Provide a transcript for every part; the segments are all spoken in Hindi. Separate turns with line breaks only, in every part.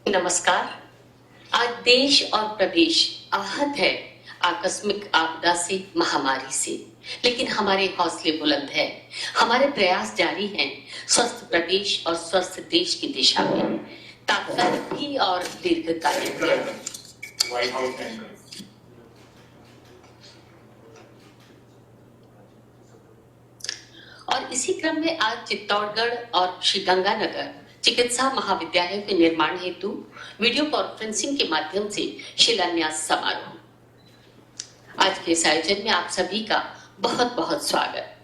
नमस्कार। आज देश और प्रदेश आहत है आकस्मिक आपदा से, महामारी से, लेकिन हमारे हौसले बुलंद है। हमारे प्रयास जारी हैं स्वस्थ प्रदेश और स्वस्थ देश की दिशा में, तात्कालिक और दीर्घकालिक। और इसी क्रम में आज चित्तौड़गढ़ और श्रीगंगानगर चिकित्सा महाविद्यालय के निर्माण हेतु वीडियो कॉन्फ्रेंसिंग के माध्यम से शिलान्यास समारोह। आज के इस आयोजन में आप सभी का बहुत बहुत स्वागत।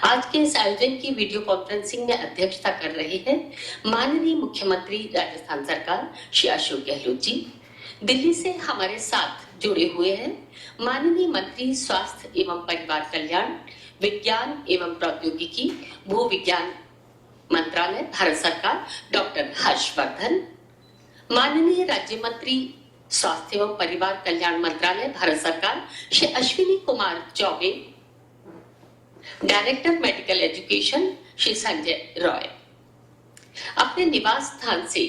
आज के इस आयोजन की वीडियो कॉन्फ्रेंसिंग में अध्यक्षता कर रहे हैं माननीय मुख्यमंत्री राजस्थान सरकार श्री अशोक गहलोत जी। दिल्ली से हमारे साथ जुड़े हुए हैं माननीय मंत्री स्वास्थ्य एवं परिवार कल्याण, विज्ञान एवं प्रौद्योगिकी, भू विज्ञान मंत्रालय, भारत सरकार, डॉक्टर हर्षवर्धन। माननीय राज्य मंत्री स्वास्थ्य एवं परिवार कल्याण मंत्रालय, भारत सरकार, Shri Ashwini Kumar Choubey. Director medical education Shri Sanjay Roy. अपने निवास स्थान से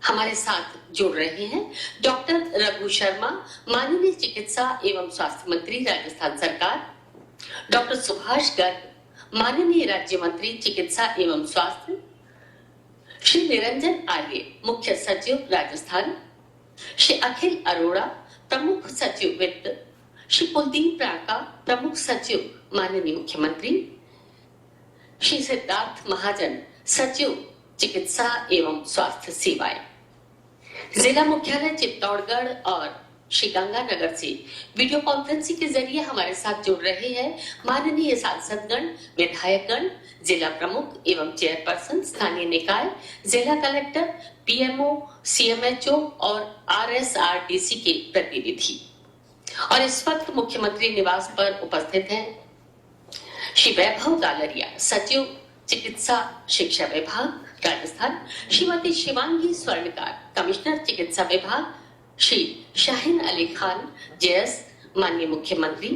हमारे साथ जुड़ रहे हैं डॉक्टर रघु शर्मा, माननीय चिकित्सा एवं स्वास्थ्य मंत्री राजस्थान सरकार, डॉक्टर सुभाष गर्ग, माननीय राज्य मंत्री चिकित्सा एवं स्वास्थ्य, श्री निरंजन आर्य, मुख्य सचिव राजस्थान, श्री अखिल अरोड़ा, प्रमुख सचिव वित्त, श्री कुलदीप राका, प्रमुख सचिव माननीय मुख्यमंत्री, श्री सिद्धार्थ महाजन, सचिव चिकित्सा एवं स्वास्थ्य सेवाएं। जिला मुख्यालय चित्तौड़गढ़ और श्रीगंगानगर से वीडियो कॉन्फ्रेंसिंग के जरिए हमारे साथ जुड़ रहे हैं माननीय सांसदगण, विधायकगण, जिला प्रमुख एवं चेयरपर्सन, स्थानीय निकाय, जिला कलेक्टर, पीएमओ, सीएमएचओ और आरएसआरडीसी के प्रतिनिधि। और इस वक्त मुख्यमंत्री निवास पर उपस्थित हैं श्री वैभव गालरिया, सचिव चिकित्सा शिक्षा विभाग राजस्थान, श्रीमती शिवांगी स्वर्णकार, कमिश्नर चिकित्सा विभाग, श्री शाहीन अली खान जेएस, माननीय मुख्यमंत्री,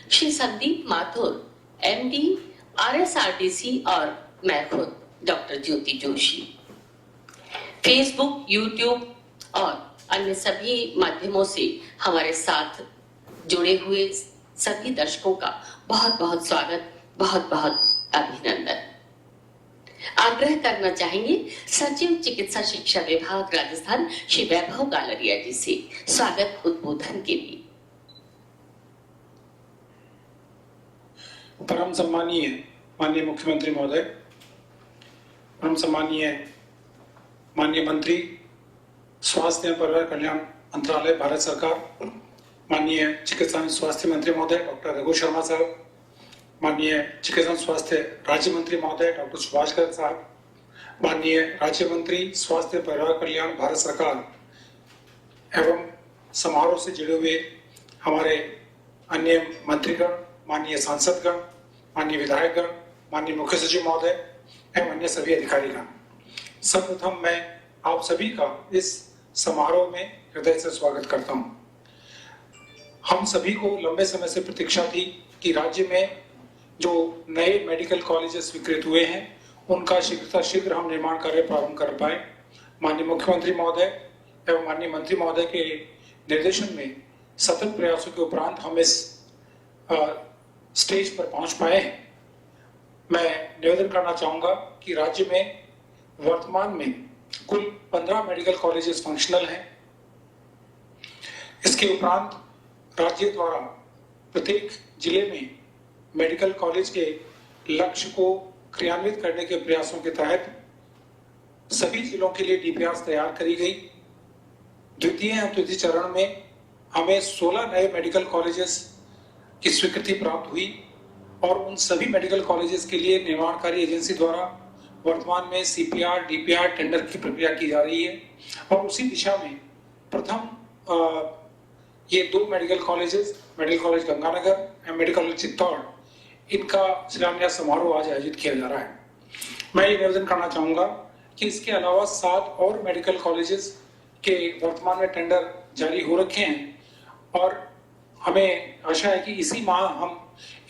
श्री संदीप माथुर, एमडी आरएसआरडीसी, और मैं खुद डॉक्टर ज्योति जोशी। फेसबुक, यूट्यूब और अन्य सभी माध्यमों से हमारे साथ जुड़े हुए सभी दर्शकों का बहुत बहुत स्वागत, बहुत बहुत अभिनंदन। आग्रह करना चाहेंगे सचिव चिकित्सा शिक्षा विभाग राजस्थान श्री वैभव गालरिया जी से स्वागत उद्बोधन के लिए।
परम सम्मानीय माननीय मुख्यमंत्री महोदय, परम सम्मानीय माननीय मंत्री स्वास्थ्य एवं परिवार कल्याण मंत्रालय, भारत सरकार, माननीय चिकित्सा एवं स्वास्थ्य मंत्री महोदय डॉक्टर रघु शर्मा साहब, माननीय चिकित्सा स्वास्थ्य राज्य मंत्री महोदय डॉक्टर सुभाष गर्ग साहब, माननीय राज्य मंत्री स्वास्थ्य परिवार कल्याण, भारत सरकार एवं समारोह से जुड़े हुए हमारे अन्य मंत्रीगण, माननीय सांसदगण, माननीय विधायकगण, माननीय मुख्य सचिव महोदय एवं अन्य सभी अधिकारीगण, सर्वप्रथम मैं आप सभी का इस समारोह में हृदय से स्वागत करता हूं। हम सभी को लंबे समय से प्रतीक्षा थी कि राज्य में जो नए मेडिकल कॉलेजेस स्वीकृत हुए हैं उनका शीघ्र हम निर्माण कार्य प्रारंभ कर पाए। माननीय मुख्यमंत्री महोदय एवं माननीय मंत्री महोदय के निर्देशन में सतत प्रयासों के उपरांत हम इस स्टेज पर पहुंच पाए हैं। मैं निवेदन करना चाहूंगा कि राज्य में वर्तमान में कुल 15 मेडिकल कॉलेजेस फंक्शनल हैं। इसके उपरांत राज्य द्वारा प्रत्येक जिले में मेडिकल कॉलेज के लक्ष्य को क्रियान्वित करने के प्रयासों के तहत सभी जिलों के लिए डीपीआर तैयार करी गई। द्वितीय एवं तृतीय चरण में हमें 16 नए मेडिकल कॉलेजेस की स्वीकृति प्राप्त हुई और उन सभी मेडिकल कॉलेजेस के लिए निर्माणकारी एजेंसी द्वारा वर्तमान में सीपीआर, डीपीआर टेंडर की प्रक्रिया की जा रही है। और उसी दिशा में प्रथम ये 2 medical colleges, medical college Ganganagar एवं मेडिकल कॉलेज चित्तौड़, इनका शिलान्यास समारोह आज आयोजित किया जा रहा है। मैं ये निवेदन करना चाहूंगा कि इसके अलावा 7 और मेडिकल कॉलेजेस के वर्तमान में टेंडर जारी हो रखे हैं और हमें आशा है कि इसी माह हम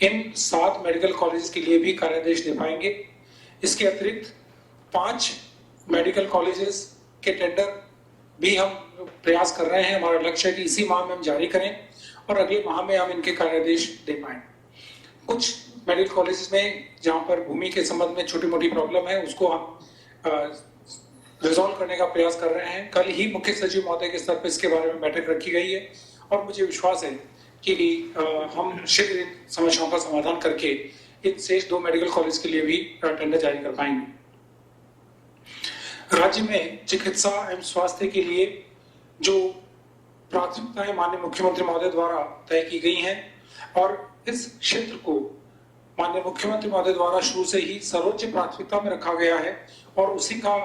इन 7 मेडिकल कॉलेजेस के लिए भी कार्यादेश दे पाएंगे। इसके अतिरिक्त 5 मेडिकल कॉलेजेस के टेंडर भी हम प्रयास कर रहे हैं। हमारा लक्ष्य है कि इसी माह में हम जारी करें और अगले माह में हम इनके कार्यादेश दे पाएं। कुछ मेडिकल कॉलेजेस में जहां पर भूमि के संबंध में छोटी मोटी प्रॉब्लम है, उसको हम रिजॉल्व करने का प्रयास कर रहे हैं। कल ही मुख्य सचिव महोदय के स्तर पर इसके बारे में बैठक रखी गई है और मुझे विश्वास है कि हम शीघ्र इन समस्याओं का समाधान करके इन शेष 2 मेडिकल कॉलेज के लिए भी टेंडर जारी कर पाएंगे। राज्य में चिकित्सा एवं स्वास्थ्य के लिए जो प्राथमिकताएं माननीय मुख्यमंत्री महोदय द्वारा तय की गई हैं और इस क्षेत्र को माननीय मुख्यमंत्री महोदय द्वारा शुरू से ही सर्वोच्च प्राथमिकता में रखा गया है और उसी का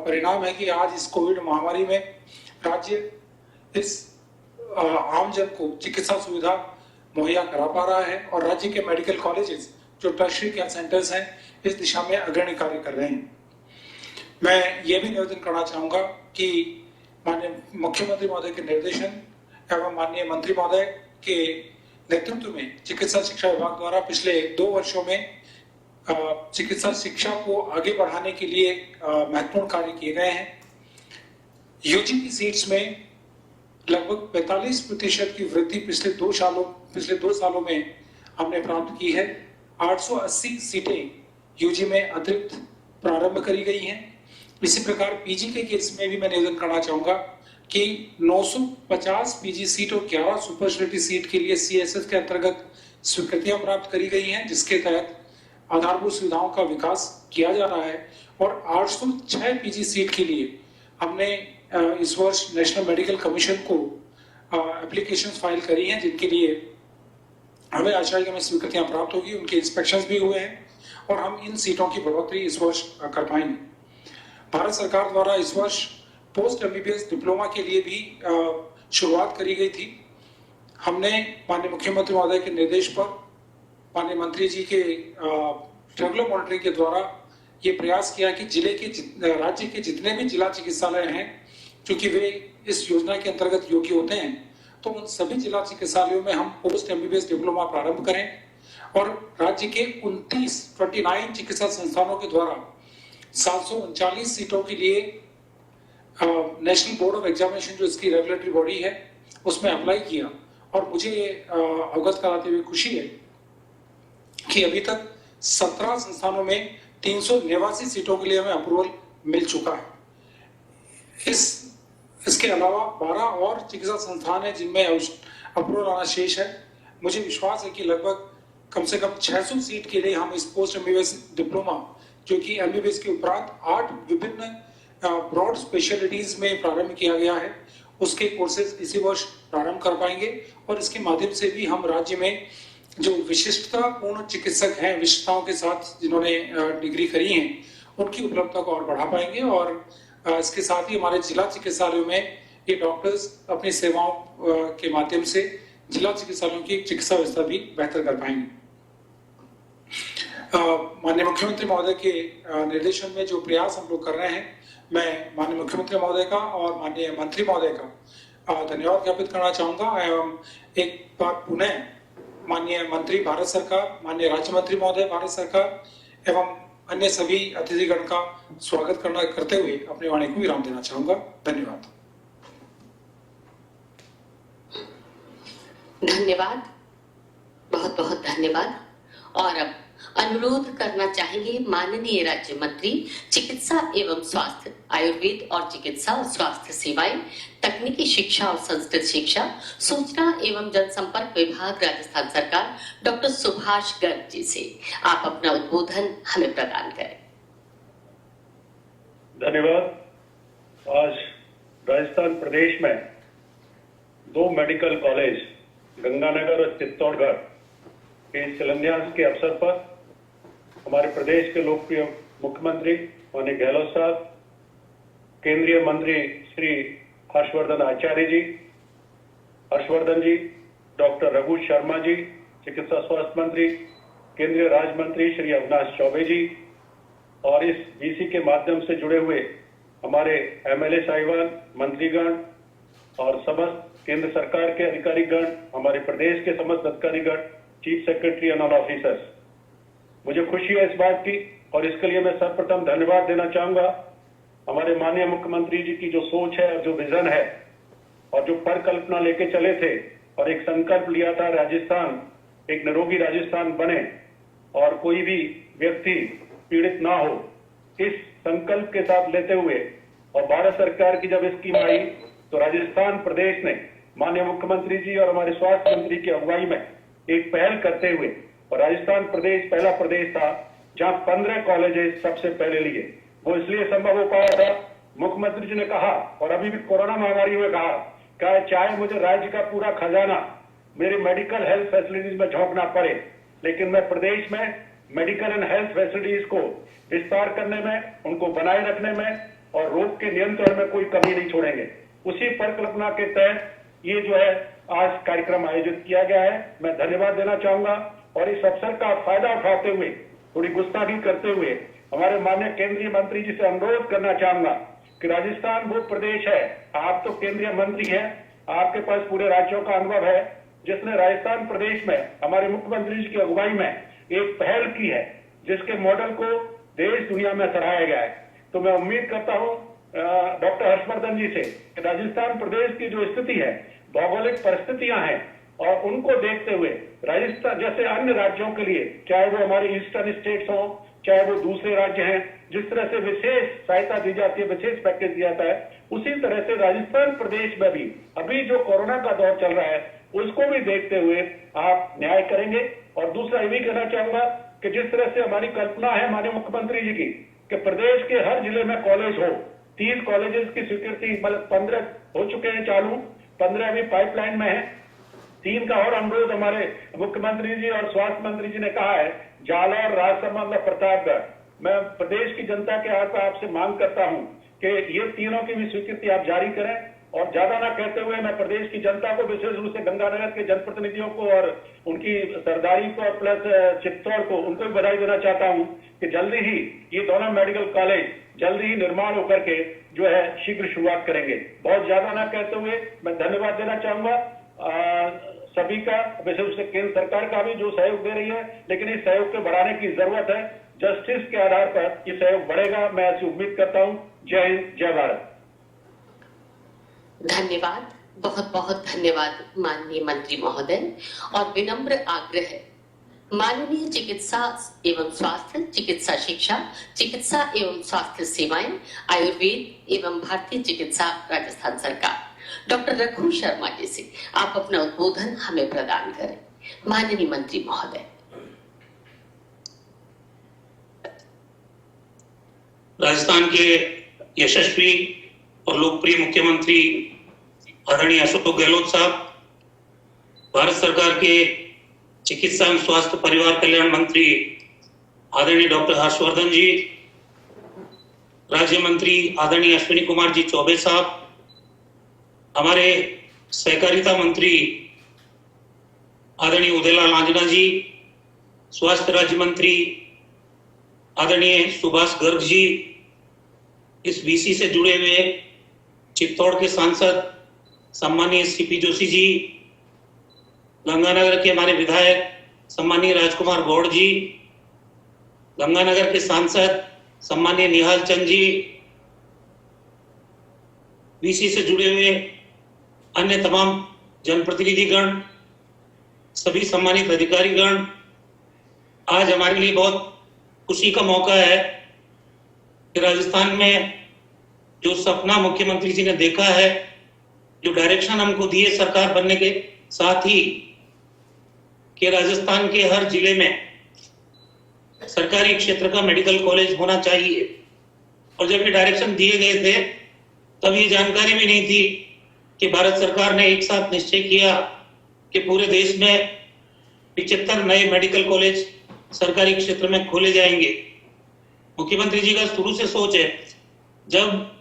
परिणाम है कि आज इस कोविड महामारी में राज्य इस आमजन को चिकित्सा सुविधा मुहैया करा पा रहा है और राज्य के मेडिकल कॉलेजेस जो टर्शरी केयर सेंटर्स हैं इस दिशा में अग्रणी कार्य कर रहे हैं। मैं ये भी निवेदन करना चाहूंगा कि माननीय मुख्यमंत्री महोदय के निर्देशन एवं माननीय मंत्री महोदय के नेतृत्व में चिकित्सा शिक्षा विभाग द्वारा पिछले 2 वर्षों में चिकित्सा शिक्षा को आगे बढ़ाने के लिए महत्वपूर्ण कार्य किए गए हैं। यूजी की सीट्स में लगभग 45% की वृद्धि पिछले 2 सालों में हमने प्राप्त की है। 880 सीटें यूजी में अतिरिक्त प्रारंभ करी गई हैं। इसी प्रकार पीजी के केस में भी मैं निवेदन करना चाहूंगा कि 950 पीजी सीट और 11 सुपर स्पेशलिटी सीट के लिए सीएसएस के अंतर्गत स्वीकृतियां प्राप्त करी गई हैं, जिसके तहत आधारभूत सुविधाओं का विकास किया जा रहा है और 806 पीजी सीट के लिए हमने इस वर्ष नेशनल मेडिकल कमीशन को एप्लीकेशन फाइल करी हैं, जिनके लिए हमें आशा है कि हमें स्वीकृतियां प्राप्त होगी। उनके इंस्पेक्शंस भी हुए हैं और हम इन सीटों की बढ़ोतरी इस वर्ष कर पाएंगे। भारत सरकार द्वारा इस वर्ष पोस्ट एमबीबीएस डिप्लोमा के लिए भी शुरुआत करी गई थी। हमने माननीय मुख्यमंत्री महोदय के निर्देश पर माननीय मंत्री जी के रेगुलर मॉनिटरिंग के द्वारा ये प्रयास किया कि राज्य के जितने भी जिला चिकित्सालय हैं, क्योंकि वे इस योजना के अंतर्गत योग्य होते हैं, तो उन सभी जिला चिकित्सालयों में हम पोस्ट एमबीबीएस डिप्लोमा प्रारंभ करें और राज्य के 29 चिकित्सा संस्थानों के द्वारा 739 सीटों के लिए नेशनल बोर्ड ऑफ एग्जामिनेशन जो इसकी रेगुलेटरी बॉडी है उसमें अप्लाई किया और मुझे अवगत कराते हुए खुशी है कि अभी तक 17 संस्थानों में 389 सीटों के लिए हमें अप्रूवल मिल चुका है। इसके अलावा 12 और चिकित्सा संस्थान है जिनमें अप्रूवल आना शेष है। मुझे विश्वास है कि लगभग कम से कम 600 सीट के लिए हम इस पोस्ट एमबीबीएस डिप्लोमा, जो कि एमबीबीएस के उपरांत 8 विभिन्न ब्रॉड स्पेशलिटीज में प्रारंभ किया गया है, उसके कोर्सेज इसी वर्ष प्रारंभ कर पाएंगे और इसके माध्यम से भी हम राज्य में जो विशिष्टतापूर्ण चिकित्सक हैं, विशिष्टताओं के साथ जिन्होंने डिग्री करी है, उनकी उपलब्धता को और बढ़ा पाएंगे और इसके साथ ही हमारे जिला चिकित्सालयों में ये डॉक्टर्स अपनी सेवाओं के माध्यम से जिला चिकित्सालयों की चिकित्सा व्यवस्था भी बेहतर कर पाएंगे। माननीय मुख्यमंत्री महोदय के निर्देशन में जो प्रयास हम लोग कर रहे हैं, मैं माननीय मुख्यमंत्री महोदय का और माननीय मंत्री महोदय का धन्यवाद ज्ञापित करना चाहूंगा एवं एक बार पुनः माननीय मंत्री भारत सरकार, माननीय राज्य मंत्री महोदय भारत सरकार एवं अन्य सभी अतिथिगण का स्वागत करते हुए अपनी वाणी को विराम देना चाहूंगा। धन्यवाद।
धन्यवाद, बहुत बहुत धन्यवाद। और अब अनुरोध करना चाहेंगे माननीय राज्य मंत्री चिकित्सा एवं स्वास्थ्य, आयुर्वेद और चिकित्सा और स्वास्थ्य सेवाएं, तकनीकी शिक्षा और संस्कृत शिक्षा, सूचना एवं जनसंपर्क विभाग, राजस्थान सरकार, डॉक्टर सुभाष गर्ग जी से आप अपना उद्बोधन हमें प्रदान करें।
धन्यवाद। आज राजस्थान प्रदेश में 2 मेडिकल कॉलेज गंगानगर और चित्तौड़गढ़ के शिलान्यास के अवसर पर हमारे प्रदेश के लोकप्रिय मुख्यमंत्री माननीय गहलोत साहब, केंद्रीय मंत्री श्री हर्षवर्धन जी, डॉक्टर रघु शर्मा जी, चिकित्सा स्वास्थ्य मंत्री, केंद्रीय राज्य मंत्री श्री अविनाश चौबे जी और इस बीसी के माध्यम से जुड़े हुए हमारे एमएलए साहिबान, मंत्रीगण और समस्त केंद्र सरकार के अधिकारीगण, हमारे प्रदेश के समस्त अधिकारीगण, chief secretary and all officers, मुझे खुशी है इस बात की और इसके लिए मैं सर्वप्रथम धन्यवाद देना चाहूंगा हमारे माननीय मुख्यमंत्री जी की जो सोच है और जो विजन है और जो परिकल्पना लेके चले थे और एक संकल्प लिया था, राजस्थान एक निरोगी राजस्थान बने और कोई भी व्यक्ति पीड़ित ना हो, इस संकल्प के साथ लेते हुए और भारत सरकार की जब स्कीम आई तो राजस्थान प्रदेश ने माननीय मुख्यमंत्री जी और हमारे स्वास्थ्य मंत्री की अगुवाई में एक पहल करते हुए, और राजस्थान प्रदेश पहला प्रदेश था जहां 15 कॉलेजेस सबसे पहले लिए। वो इसलिए संभव हो पाया था, मुख्यमंत्री जी ने कहा और अभी भी कोरोना महामारी में कहा चाहे मुझे राज्य का पूरा खजाना मेरी मेडिकल हेल्थ फैसिलिटीज में झोंकना पड़े, लेकिन मैं प्रदेश में मेडिकल एंड हेल्थ फैसिलिटीज को विस्तार करने में, उनको बनाए रखने में और रोग के नियंत्रण में कोई कमी नहीं छोड़ेंगे। उसी परिकल्पना के तहत ये जो है आज कार्यक्रम आयोजित किया गया है। मैं धन्यवाद देना चाहूंगा और इस अवसर का फायदा उठाते हुए, थोड़ी गुस्ताखी करते हुए हमारे माननीय केंद्रीय मंत्री जी से अनुरोध करना चाहूंगा कि राजस्थान वो प्रदेश है, आप तो केंद्रीय मंत्री हैं, आपके पास पूरे राज्यों का अनुभव है, जिसने राजस्थान प्रदेश में हमारे मुख्यमंत्री जी की अगुवाई में एक पहल की है जिसके मॉडल को देश दुनिया में सराहाया गया है। तो मैं उम्मीद करता हूं डॉक्टर हर्षवर्धन जी से कि राजस्थान प्रदेश की जो स्थिति है, भौगोलिक परिस्थितियां हैं और उनको देखते हुए राजस्थान जैसे अन्य राज्यों के लिए, चाहे वो हमारे ईस्टर्न स्टेट्स हो, चाहे वो दूसरे राज्य हैं, जिस तरह से विशेष सहायता दी जाती है, विशेष पैकेज दिया जाता है, उसी तरह से राजस्थान प्रदेश में भी अभी जो कोरोना का दौर चल रहा है उसको भी देखते हुए आप न्याय करेंगे। और दूसरा ये भी कहना चाहूंगा कि जिस तरह से हमारी कल्पना है माननीय मुख्यमंत्री जी की कि प्रदेश के हर जिले में कॉलेज हो, 30 कॉलेजेस की स्वीकृति, मतलब 15 हो चुके हैं चालू, 15 अभी पाइपलाइन में है, 3 का और अनुरोध हमारे मुख्यमंत्री जी और स्वास्थ्य मंत्री जी ने कहा है, जालौर, राजसमंद और प्रतापगढ़। मैं प्रदेश की जनता के हाथ पर आपसे मांग करता हूं कि ये तीनों की भी स्वीकृति आप जारी करें। और ज्यादा ना कहते हुए मैं प्रदेश की जनता को, विशेष रूप से गंगानगर के जनप्रतिनिधियों को और उनकी सरदारी को और प्लस चित्तौड़ को, उनको भी बधाई देना चाहता हूं कि जल्दी ही ये दोनों मेडिकल कॉलेज जल्दी ही निर्माण होकर के जो है शीघ्र शुरुआत करेंगे। बहुत ज्यादा ना कहते हुए मैं धन्यवाद देना चाहूंगा सभी का, विशेष रूप से केंद्र सरकार का भी जो सहयोग दे रही है, लेकिन इस सहयोग को बढ़ाने की जरूरत है। जस्टिस के आधार पर ये सहयोग बढ़ेगा, मैं ऐसी उम्मीद करता हूं। जय हिंद, जय भारत।
धन्यवाद, बहुत बहुत धन्यवाद माननीय मंत्री महोदय। और विनम्र आग्रह है, माननीय चिकित्सा एवं स्वास्थ्य, चिकित्सा शिक्षा, चिकित्सा एवं स्वास्थ्य सेवाएं, आयुर्वेद एवं भारतीय चिकित्सा राजस्थान सरकार डॉक्टर रघु शर्मा जी से आप अपना उद्बोधन हमें प्रदान करें। माननीय मंत्री महोदय।
राजस्थान के यशस्वी और लोकप्रिय मुख्यमंत्री आदरणीय अशोक गहलोत साहब, भारत सरकार के चिकित्सा एवं स्वास्थ्य परिवार कल्याण मंत्री आदरणीय डॉक्टर हर्षवर्धन जी, राज्य मंत्री आदरणीय अश्विनी कुमार जी चौबे साहब, हमारे सहकारिता मंत्री आदरणीय उदयलाल आंजना जी, स्वास्थ्य राज्य मंत्री आदरणीय सुभाष गर्ग जी, इस बीसी से जुड़े हुए चित्तौड़ के सांसद सम्मानीय सीपी जोशी जी, गंगानगर के हमारे विधायक सम्मानीय राजकुमार गौड़ जी, गंगानगर के सांसद सम्मानीय निहाल चंद जी, बीसी से जुड़े हुए अन्य तमाम जनप्रतिनिधिगण, सभी सम्मानित अधिकारीगण, आज हमारे लिए बहुत खुशी का मौका है कि राजस्थान में जो सपना मुख्यमंत्री जी ने देखा है, जो डायरेक्शन हमको दिए सरकार बनने के साथ ही कि राजस्थान के हर जिले में सरकारी क्षेत्र का मेडिकल कॉलेज होना चाहिए। और जब ये डायरेक्शन दिए गए थे तब ये जानकारी भी नहीं थी कि भारत सरकार ने एक साथ निश्चय किया कि पूरे देश में 75 नए मेडिकल कॉलेज सरकारी क्षेत्र में खोले जाएंगे। मुख्यमंत्री जी का शुरू से सोच है, जब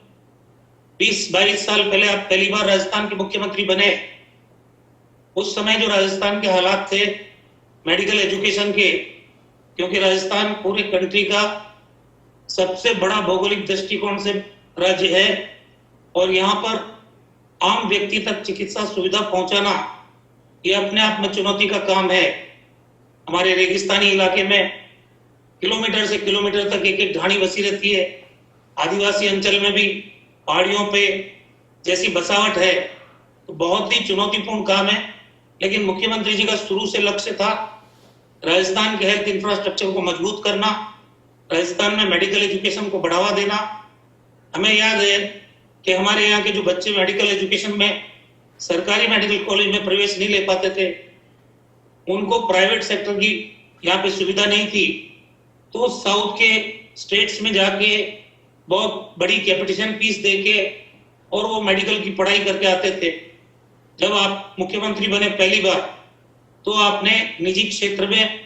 20-22 साल पहले आप पहली बार राजस्थान के मुख्यमंत्री बने, उस समय जो राजस्थान के हालात थे मेडिकल एजुकेशन के, क्योंकि राजस्थान पूरे कंट्री का सबसे बड़ा भौगोलिक दृष्टिकोण से राज्य है और यहाँ पर आम व्यक्ति तक चिकित्सा सुविधा पहुंचाना ये अपने आप में चुनौती का काम है। हमारे रेगिस्तानी इलाके में किलोमीटर से किलोमीटर तक एक एक ढाणी बसी रहती है, आदिवासी अंचल में भी पहाड़ियों पे जैसी बसावट है, तो बहुत ही चुनौतीपूर्ण काम है। लेकिन मुख्यमंत्री जी का शुरू से लक्ष्य था राजस्थान के हेल्थ इंफ्रास्ट्रक्चर को मजबूत करना, राजस्थान में मेडिकल एजुकेशन को बढ़ावा देना। हमें याद है कि हमारे यहाँ के जो बच्चे मेडिकल एजुकेशन में सरकारी मेडिकल कॉलेज में प्रवेश नहीं ले पाते थे, उनको प्राइवेट सेक्टर की यहाँ पे सुविधा नहीं थी, तो साउथ के स्टेट्स में जाके बहुत बड़ी कैपिटेशन फीस देके और वो मेडिकल की पढ़ाई करके आते थे। जब आप मुख्यमंत्री बने पहली बार, तो आपने निजी क्षेत्र में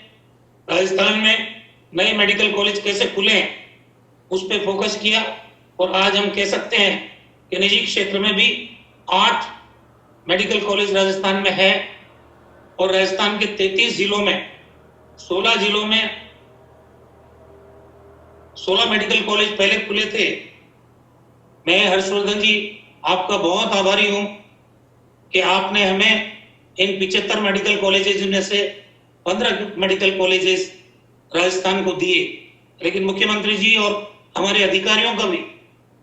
राजस्थान में नए मेडिकल कॉलेज कैसे खुले उस पर फोकस किया, और आज हम कह सकते हैं कि निजी क्षेत्र में भी 8 मेडिकल कॉलेज राजस्थान में है, और राजस्थान के 33 जिलों में 16 जिलों में 16 मेडिकल कॉलेज पहले खुले थे। मैं हर्षवर्धन जी आपका बहुत आभारी हूं कि आपने हमें इन 75 मेडिकल कॉलेजेस में से 15 मेडिकल कॉलेजेस राजस्थान को दिए। लेकिन मुख्यमंत्री जी और हमारे अधिकारियों का भी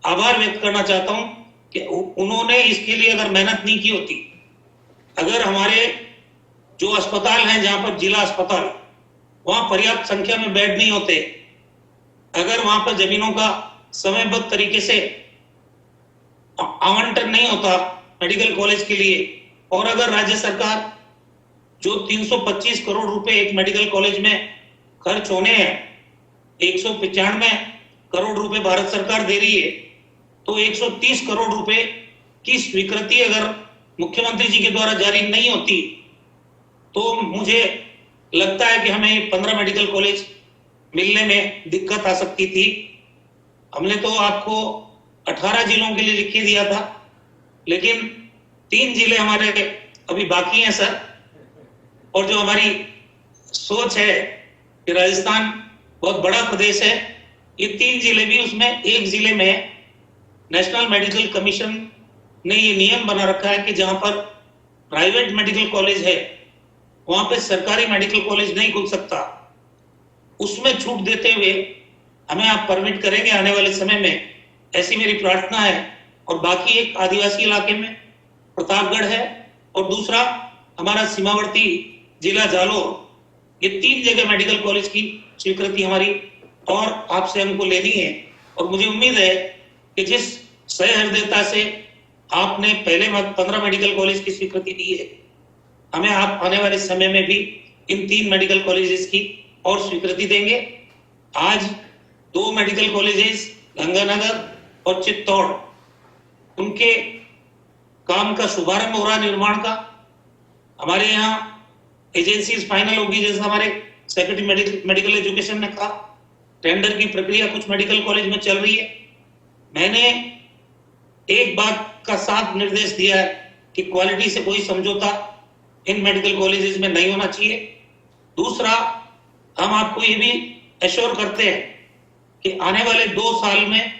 आभार व्यक्त करना चाहता हूं कि उन्होंने इसके लिए अगर मेहनत नहीं की होती, अगर हमारे जो अस्पताल हैं जहां पर जिला अस्पताल, वहां पर्याप्त संख्या में बेड नहीं होते, अगर वहां पर जमीनों का समयबद्ध तरीके से आवंटन नहीं होता मेडिकल कॉलेज के लिए, और अगर राज्य सरकार जो 325 करोड़ रुपए एक मेडिकल कॉलेज में खर्च होने हैं, 195 करोड़ रुपए भारत सरकार दे रही है, तो 130 करोड़ रुपए की स्वीकृति अगर मुख्यमंत्री जी के द्वारा जारी नहीं होती, तो मुझे लगता है कि हमें 15 मेडिकल कॉलेज मिलने में दिक्कत आ सकती थी। हमने तो आपको 18 जिलों के लिए लिख के दिया था, लेकिन 3 जिले हमारे अभी बाकी हैं सर। और जो हमारी सोच है कि राजस्थान बहुत बड़ा प्रदेश है, ये 3 जिले भी, उसमें एक जिले में नेशनल मेडिकल कमीशन ने ये नियम बना रखा है कि जहां पर प्राइवेट मेडिकल कॉलेज है वहां पे सरकारी मेडिकल कॉलेज नहीं खुल सकता। उसमें छूट देते हुए हमें आप परमिट करेंगे आने वाले समय में, ऐसी मेरी प्रार्थना है। और बाकी एक आदिवासी इलाके में प्रतापगढ़ है, और दूसरा हमारा सीमावर्ती जिला जालोर, ये 3 जगह मेडिकल कॉलेज की स्वीकृति हमारी और आपसे हमको लेनी है। और मुझे उम्मीद है कि जिस सहृदयता से आपने पहले 15 मेडिकल कॉलेज की स्वीकृति दी है, हमें आप आने वाले समय में भी इन 3 मेडिकल कॉलेजेस की और स्वीकृति देंगे। आज 2 मेडिकल कॉलेजेस गंगानगर और चित्तौड़, उनके काम का शुभारंभ हो रहा है निर्माण का। हमारे यहाँ एजेंसीज फाइनल होगी, जैसा हमारे सेक्रेटरी मेडिकल एजुकेशन ने कहा, टेंडर की प्रक्रिया कुछ मेडिकल कॉलेज में चल रही है। मैंने एक बात का साफ निर्देश दिया है कि क्वालिटी से कोई समझौता इन मेडिकल कॉलेजेस में नहीं होना चाहिए। दूसरा, हम आपको ये भी एश्योर करते हैं कि आने वाले 2 साल में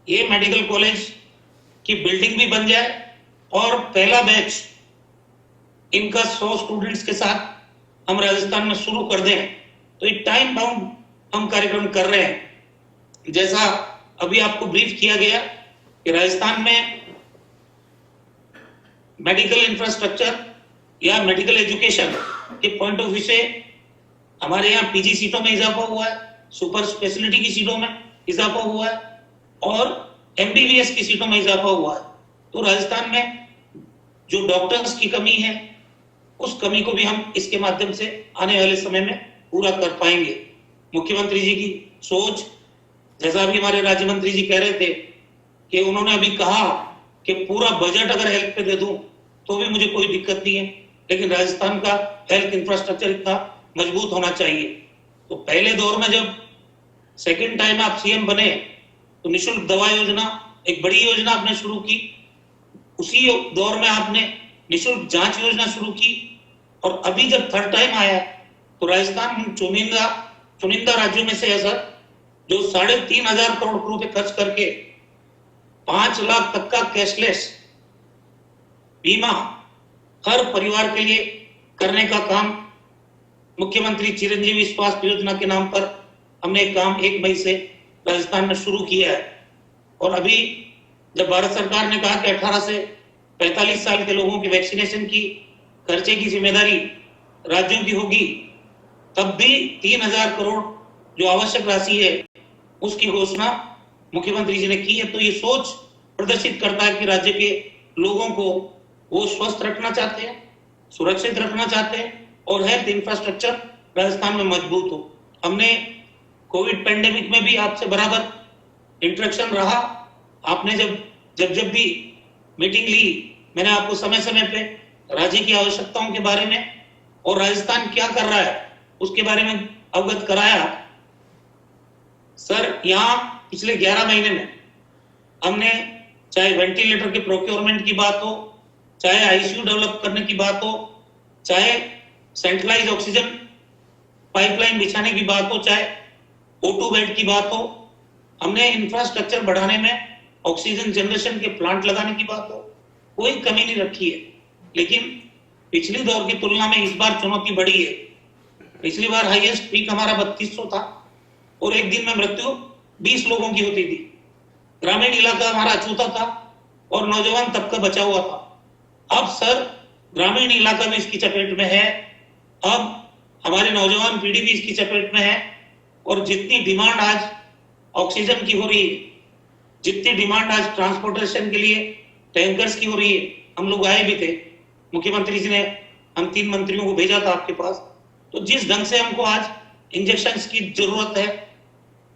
ये मेडिकल कॉलेज की बिल्डिंग भी बन जाए और पहला बैच इनका 100 स्टूडेंट्स के साथ हम राजस्थान में शुरू कर दें। तो एक टाइम बाउंड हम कार्यक्रम कर रहे हैं। जैसा अभी आपको ब्रीफ किया गया कि राजस्थान में मेडिकल इंफ्रास्ट्रक्चर या मेडिकल एजुकेशन के पॉइंट ऑफ व्यू से हमारे यहाँ पीजी सीटों में इजाफा हुआ है, सुपर स्पेशलिटी की सीटों में इजाफा हुआ है, और एमबीबीएस की सीटों में इजाफा हुआ है। तो राजस्थान में जो डॉक्टर्स की कमी है, उस कमी को भी हम इसके माध्यम से आने वाले समय में पूरा कर पाएंगे। मुख्यमंत्री जी की सोच, जैसा अभी हमारे राज्य मंत्री जी कह रहे थे कि उन्होंने अभी कहा कि पूरा बजट अगर हेल्थ पे दे दूं तो भी मुझे कोई दिक्कत नहीं है, लेकिन राजस्थान का हेल्थ इंफ्रास्ट्रक्चर इतना मजबूत होना चाहिए। तो पहले दौर में जब सेकंड टाइम आप सीएम बने तो निःशुल्क दवा योजना एक बड़ी योजना आपने शुरू की। उसी दौर में आपने निःशुल्क जांच योजना शुरू की, और अभी जब थर्ड टाइम आया तो राजस्थान चुनिंदा राज्यों में से है सर, जो 3,500 करोड़ रुपए खर्च करके 5 लाख तक का कैशलेस बीमा हर परिवार के लिए करने का काम मुख्यमंत्री चिरंजीवी स्वास्थ्य योजना के नाम पर हमने काम 1 मई से राजस्थान में शुरू किया है। और अभी जब भारत सरकार ने कहा कि 18 से 45 साल के लोगों के वैक्सीनेशन की खर्चे की जिम्मेदारी राज्यों की होगी, तब भी 3000 करोड़ जो आवश्यक राशि है उसकी घोषणा मुख्यमंत्री जी ने की है। तो ये सोच प्रदर्शित करता है कि राज्य के लोगों को वो स्वस्थ रखना चाहते हैं, सुरक्षित रखना चाहते हैं और हेल्थ इंफ्रास्ट्रक्चर राजस्थान में मजबूत हो। हमने कोविड पेंडेमिक में भी आपसे बराबर इंटरेक्शन रहा। आपने जब भी मीटिंग ली, मैंने आपको समय समय पे राज्य की आवश्यकताओं के बारे में और राजस्थान क्या कर रहा है उसके बारे में अवगत कराया। सर, यहाँ पिछले 11 महीने में हमने चाहे वेंटिलेटर के प्रोक्योरमेंट की बात हो, चाहे आईसीयू डेवलप करने की बात हो, चाहे सेंट्रलाइज ऑक्सीजन पाइपलाइन बिछाने की बात हो, चाहे O2 बेड की बात हो, हमने इंफ्रास्ट्रक्चर बढ़ाने में ऑक्सीजन जनरेशन के प्लांट लगाने की बात हो, कोई कमी नहीं रखी है। लेकिन पिछली दौर की तुलना में इस बार चुनौती बढ़ी है। पिछली बार हाईएस्ट पीक हमारा 3200 था और एक दिन में मृत्यु 20 लोगों की होती थी। ग्रामीण इलाका हमारा अछूता था और नौजवान तबका बचा हुआ था। अब सर, ग्रामीण इलाका भी इसकी चपेट में है, अब हमारी नौजवान पीढ़ी भी इसकी चपेट में है और जितनी डिमांड आज ऑक्सीजन की हो रही है, जितनी डिमांड आज ट्रांसपोर्टेशन के लिए टैंकर्स की हो रही है, हम लोग आए भी थे, मुख्यमंत्री जी ने हम 3 मंत्रियों को भेजा था आपके पास। तो जिस ढंग से हमको आज इंजेक्शंस की जरूरत है,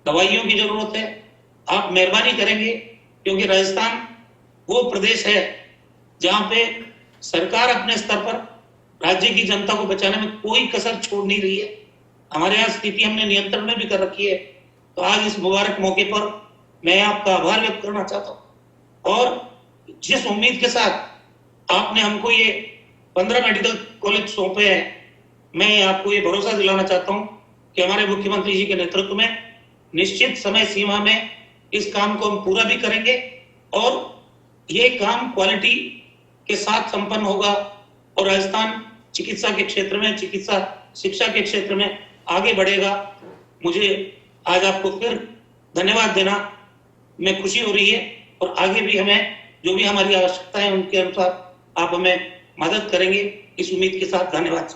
दवाइयों की जरूरत है, आप मेहरबानी करेंगे, क्योंकि राजस्थान वो प्रदेश है जहां पे सरकार अपने स्तर पर राज्य की जनता को बचाने में कोई कसर छोड़ नहीं रही है। हमारे यहाँ स्थिति हमने नियंत्रण में भी कर रखी है। तो आज इस मुबारक मौके पर मैं आपका आभार व्यक्त करना चाहता हूँ और जिस उम्मीद के साथ आपने हमको ये 15 मेडिकल कॉलेज सौंपे हैं, मैं आपको ये भरोसा दिलाना चाहता हूँ कि हमारे मुख्यमंत्री जी के नेतृत्व में निश्चित समय सीमा में इस काम को हम पूरा भी करेंगे और ये काम क्वालिटी के साथ संपन्न होगा और राजस्थान चिकित्सा के क्षेत्र में, चिकित्सा शिक्षा के क्षेत्र में आगे बढ़ेगा। मुझे आज आपको फिर धन्यवाद देना में खुशी हो रही है और आगे भी हमें जो भी हमारी आवश्यकता है उनके अनुसार आप हमें मदद करेंगे, इस उम्मीद के साथ धन्यवाद।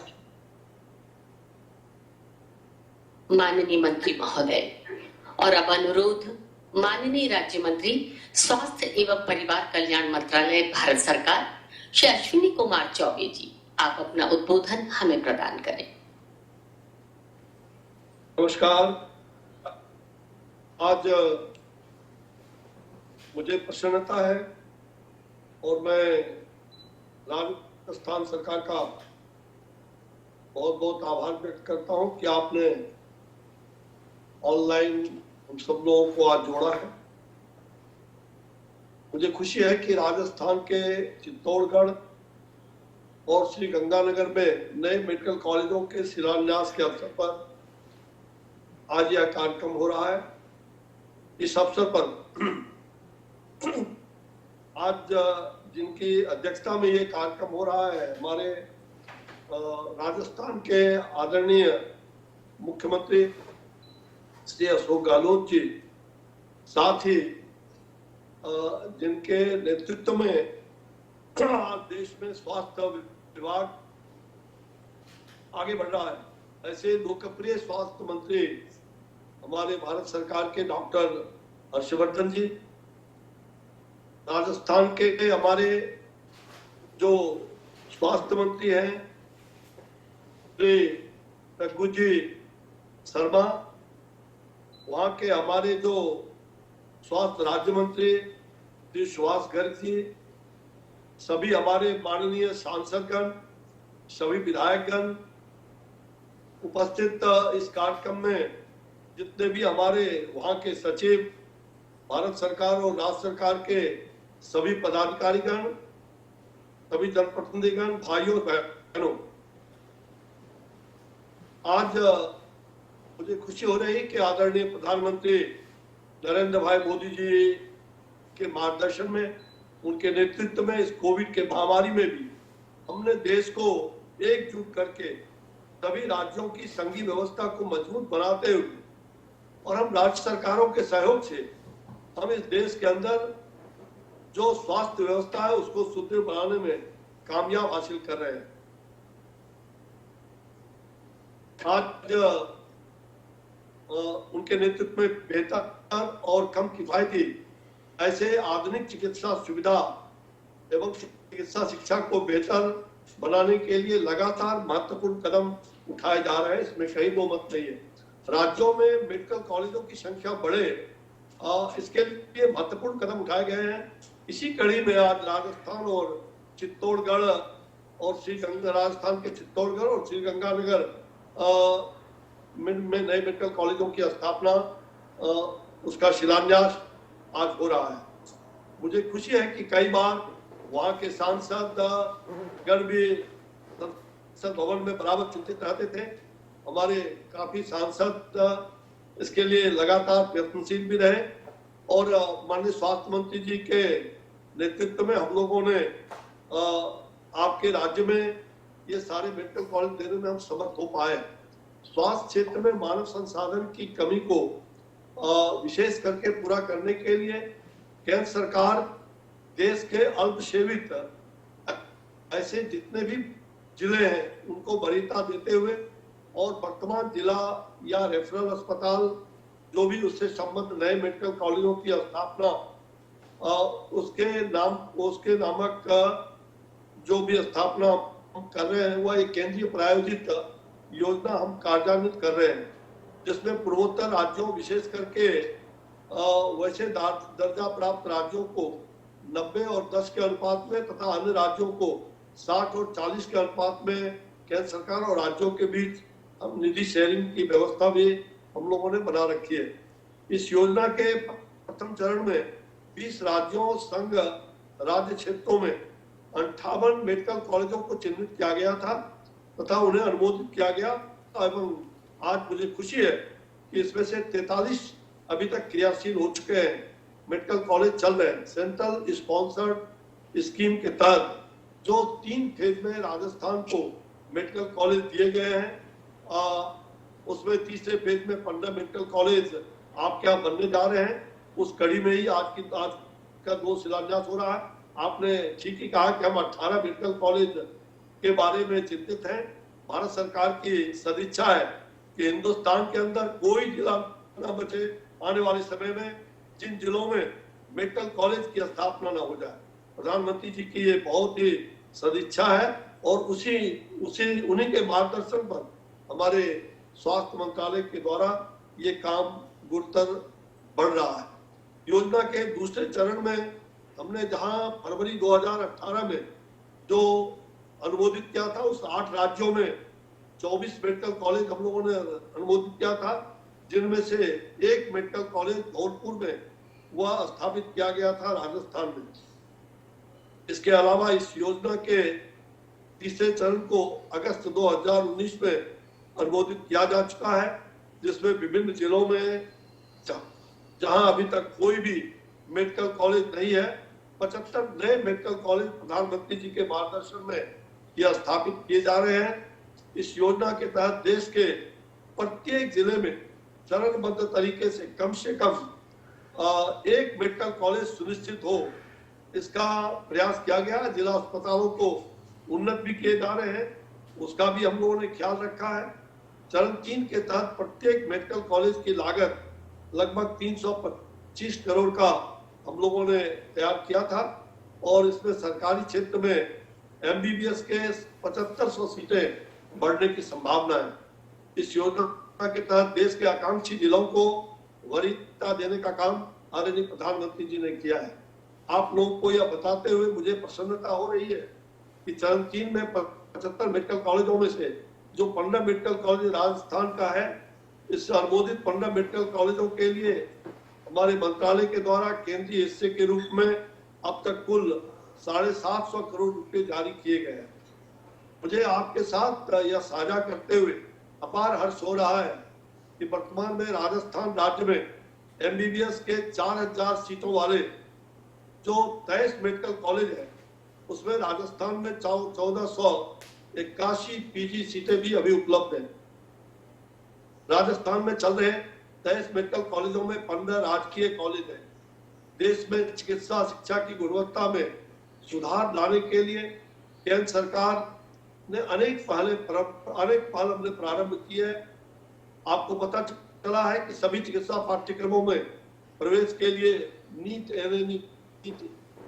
माननीय मंत्री महोदय, और अब अनुरोध माननीय राज्य मंत्री स्वास्थ्य एवं परिवार कल्याण मंत्रालय, भारत सरकार, श्री अश्विनी कुमार चौबे जी, आप अपना उद्बोधन हमें प्रदान करें।
नमस्कार। आज मुझे प्रसन्नता है और मैं राजस्थान सरकार का बहुत बहुत आभार व्यक्त करता हूं कि आपने ऑनलाइन हम सब लोगों को आज जोड़ा है। मुझे खुशी है कि राजस्थान के चित्तौड़गढ़ और श्री गंगानगर में नए मेडिकल कॉलेजों के शिलान्यास के अवसर पर आज यह कार्यक्रम हो रहा है। इस अवसर पर आज जिनकी अध्यक्षता में ये कार्यक्रम हो रहा है, हमारे राजस्थान के आदरणीय मुख्यमंत्री श्री अशोक गहलोत जी, साथ ही जिनके नेतृत्व में देश में स्वास्थ्य विभाग आगे बढ़ रहा है, ऐसे लोकप्रिय स्वास्थ्य मंत्री हमारे भारत सरकार के डॉक्टर हर्षवर्धन जी, राजस्थान के हमारे जो स्वास्थ्य मंत्री हैं श्री रघु जी शर्मा, वहाँ के हमारे जो स्वास्थ्य राज्य मंत्री श्री सुभाष गर्ग जी, सभी हमारे माननीय सांसदगण, सभी विधायकगण उपस्थित इस कार्यक्रम में, जितने भी हमारे वहाँ के सचिव, भारत सरकार और राज्य सरकार के सभी पदाधिकारीगण, सभी जनप्रतिनिधिगण, भाइयों बहनों, आज मुझे खुशी हो रही है कि आदरणीय प्रधानमंत्री नरेंद्र भाई मोदी जी के मार्गदर्शन में, उनके नेतृत्व में इस कोविड के महामारी में भी हमने देश को एकजुट करके सभी राज्यों की संघीय व्यवस्था को मजबूत बनाते हुए और हम राज्य सरकारों के सहयोग से हम इस देश के अंदर जो स्वास्थ्य व्यवस्था है उसको सुदृढ़ बनाने में कामयाब हासिल कर रहे हैं। आज उनके नेतृत्व में बेहतर और कम किफायती ऐसे आधुनिक चिकित्सा सुविधा एवं चिकित्सा शिक्षा को बेहतर बनाने के लिए लगातार महत्वपूर्ण कदम उठाए जा रहे हैं, इसमें कहीं दो मत नहीं है। राज्यों में मेडिकल कॉलेजों की संख्या बढ़े, इसके लिए महत्वपूर्ण कदम उठाए गए हैं। इसी कड़ी में आज राजस्थान और चित्तौड़गढ़ और राजस्थान के चित्तौड़गढ़ और श्रीगंगानगर में नए मेडिकल कॉलेजों की स्थापना, उसका शिलान्यास आज हो रहा है। मुझे खुशी है कि कई बार वहाँ के सांसद गण भी संसद भवन में बराबर चिंतित रहते थे। हमारे काफी सांसद इसके लिए लगातार प्रयत्नशील भी रहे और माननीय स्वास्थ्य मंत्री जी के नेतृत्व में हम लोगों ने आपके राज्य में ये सारे मेडिकल कॉलेज देने में हम समर्थ हो पाए। स्वास्थ्य क्षेत्र में मानव संसाधन की कमी को विशेष करके पूरा करने के लिए केंद्र सरकार देश के अल्पसेवित ऐसे जितने भी जिले हैं उनको वरीयता देते हुए और वर्तमान जिला या रेफरल अस्पताल जो भी उससे संबद्ध नए मेडिकल कॉलेजों की स्थापना उसके नामक जो भी स्थापना हम कर रहे हैं वह एक केंद्रीय प्रायोजित योजना हम कार्यान्वित कर रहे हैं, जिसमें पूर्वोत्तर राज्यों विशेष करके वैसे दर्जा प्राप्त राज्यों को 90 और 10 के अनुपात में तथा अन्य राज्यों को 60 और 40 के अनुपात में केंद्र सरकार और राज्यों के बीच हम निधि शेयरिंग की व्यवस्था भी हम लोगों ने बना रखी है। इस योजना के प्रथम चरण में 20 राज्यों संघ राज्य क्षेत्रों में 58 मेडिकल कॉलेजों को चिन्हित किया गया था तथा उन्हें अनुमोदित किया गया एवं आज मुझे खुशी है कि इसमें से 43 अभी तक क्रियाशील हो चुके हैं, मेडिकल कॉलेज चल रहे हैं। सेंट्रल स्पॉन्सर्ड स्कीम के तहत जो 3 फेज में राजस्थान को मेडिकल कॉलेज दिए गए हैं, उसमें तीसरे फेज में 15 मेडिकल कॉलेज आपके यहाँ बनने जा रहे हैं। उस कड़ी में ही आज का 2 शिलान्यास हो रहा है। आपने ठीक ही कहा कि हम 18 मेडिकल कॉलेज के बारे में चिंतित हैं। भारत सरकार की सदिच्छा है कि हिंदुस्तान के अंदर कोई जिला न बचे आने वाले समय में जिन जिलों में मेडिकल कॉलेज की स्थापना न हो जाए। प्रधानमंत्री जी की ये बहुत ही सदिच्छा है और उन्हीं के मार्गदर्शन पर हमारे स्वास्थ्य मंत्रालय के द्वारा ये काम गुरुतर बढ़ रहा है। योजना के दूसरे चरण में हमने जहां फरवरी 2018 में जो अनुमोदित किया था उस 8 राज्यों में 24 मेडिकल कॉलेज हम लोगों ने अनुमोदित किया था, जिनमें से एक मेडिकल कॉलेज धौलपुर में वह स्थापित किया गया था राजस्थान में। इसके अलावा इस योजना के तीसरे चरण को अगस्त 2019 में अनुमोदित किया जा चुका है, जिसमें विभिन्न जिलों में जहां अभी तक कोई भी मेडिकल कॉलेज नहीं है 75 नए मेडिकल कॉलेज प्रधानमंत्री जी के मार्गदर्शन में यह स्थापित किए जा रहे हैं। इस योजना के तहत देश के प्रत्येक जिले में चरणबद्ध तरीके से कम एक मेडिकल कॉलेज सुनिश्चित हो, इसका प्रयास किया गया। जिला अस्पतालों को उन्नत भी किए जा रहे हैं, उसका भी हम लोगों ने ख्याल रखा है। चरण 3 के तहत प्रत्येक मेडिकल कॉलेज की लागत लगभग 325 करोड़ का हम लोगों ने तैयार किया था और इसमें सरकारी क्षेत्र में MBBS के 7500 सीटें बढ़ने की संभावना है। इस योजना के तहत देश के आकांक्षी जिलों को वरीयता देने का काम आदरणीय प्रधानमंत्री जी ने किया है। आप लोगों को यह बताते हुए मुझे प्रसन्नता हो रही है कि चरण 3 में 75 मेडिकल कॉलेजों में से जो 15 मेडिकल कॉलेज राजस्थान का है, इस अनुमोदित 15 मेडिकल कॉलेजों के लिए हमारे मंत्रालय के द्वारा केंद्रीय हिस्से के रूप में अब तक कुल 750 करोड़ रुपए जारी किए गए हैं। मुझे आपके साथ यह साझा करते हुए अपार हर्ष हो रहा है कि वर्तमान में राजस्थान राज्य में MBBS के 4000 सीटों वाले जो 23 मेडिकल कॉलेज है, उसमें राजस्थान में 1481 PG सीटें भी अभी उपलब्ध हैं। राजस्थान में चल रहे 23 मेडिकल कॉलेजों में 15 राजकीय कॉलेज हैं देश में चिकित्सा शिक्षा की गुणवत्ता में सुधार लाने के लिए केंद्र सरकार ने अनेक पहल हमने प्रारंभ किए हैं। आपको पता चला है कि सभी चिकित्सा पाठ्यक्रमों में प्रवेश के लिए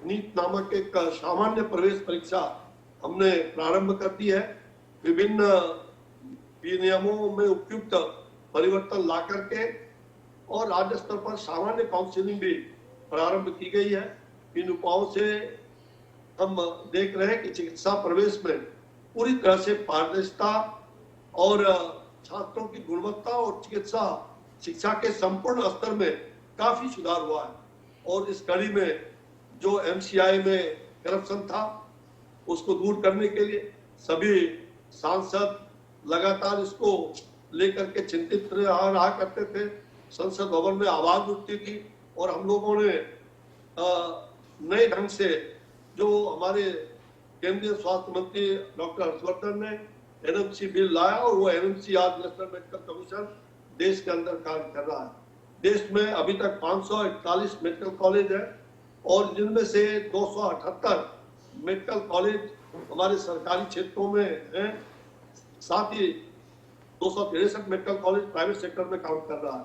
नीट नामक एक सामान्य प्रवेश परीक्षा हमने प्रारंभ कर दी है। विभिन्न विनियमों में उपयुक्त परिवर्तन ला करके और राज्य स्तर पर सामान्य काउंसलिंग भी प्रारंभ की गई है। इन उपायों से हम देख रहे हैं कि चिकित्सा प्रवेश में पूरी तरह से पारदर्शिता और छात्रों की गुणवत्ता और चिकित्सा शिक्षा के संपूर्ण स्तर में काफी सुधार हुआ है। और इस कड़ी में जो एमसीआई में करप्शन था उसको दूर करने के लिए सभी सांसद लगातार इसको लेकर के चिंतित रहा करते थे। संसद भवन में आवाज उठती थी और हम लोगों ने नए ढंग से जो हमारे केंद्रीय स्वास्थ्य मंत्री डॉक्टर हर्षवर्धन ने एनएमसी बिल लाया और वो एनएमसी आज नेशनल मेडिकल कमीशन देश के अंदर कार्य कर रहा है। देश में अभी तक 541 मेडिकल कॉलेज है और जिनमें से 278 मेडिकल कॉलेज हमारे सरकारी क्षेत्रों में हैं। साथ ही 263 मेडिकल कॉलेज प्राइवेट सेक्टर में काम कर रहा है।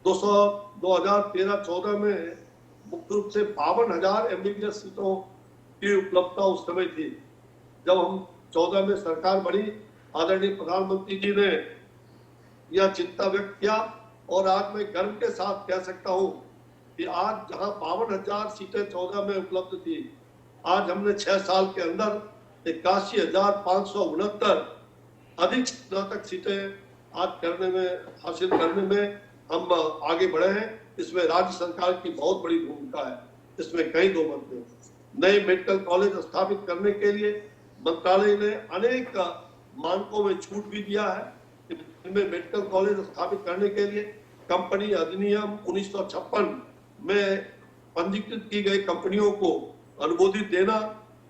2013-14 में मुख्य रूप से 52,000 एमबीबीएस सीटों की उपलब्धता उस समय थी। जब हम 14 में सरकार बनी, आदरणीय प्रधानमंत्री जी ने यह चिंता व्यक्त किया और आज मैं गर्व के साथ कह सकता हूं कि आज जहां 52,000 सीटें 14 में उपलब्ध थी, आज हमने 6 साल के अंदर 81,569 अधिक स्नातक सीटें हासिल करने में हम आगे बढ़े हैं। इसमें राज्य सरकार की बहुत बड़ी भूमिका है, इसमें कई दो मत नहीं। नए मेडिकल कॉलेज स्थापित करने के लिए मंत्रालय ने अनेक मानकों में छूट भी दिया है। इनमें मेडिकल कॉलेज स्थापित करने के लिए कंपनी अधिनियम 1956 में पंजीकृत की गई कंपनियों को अनुमोदित देना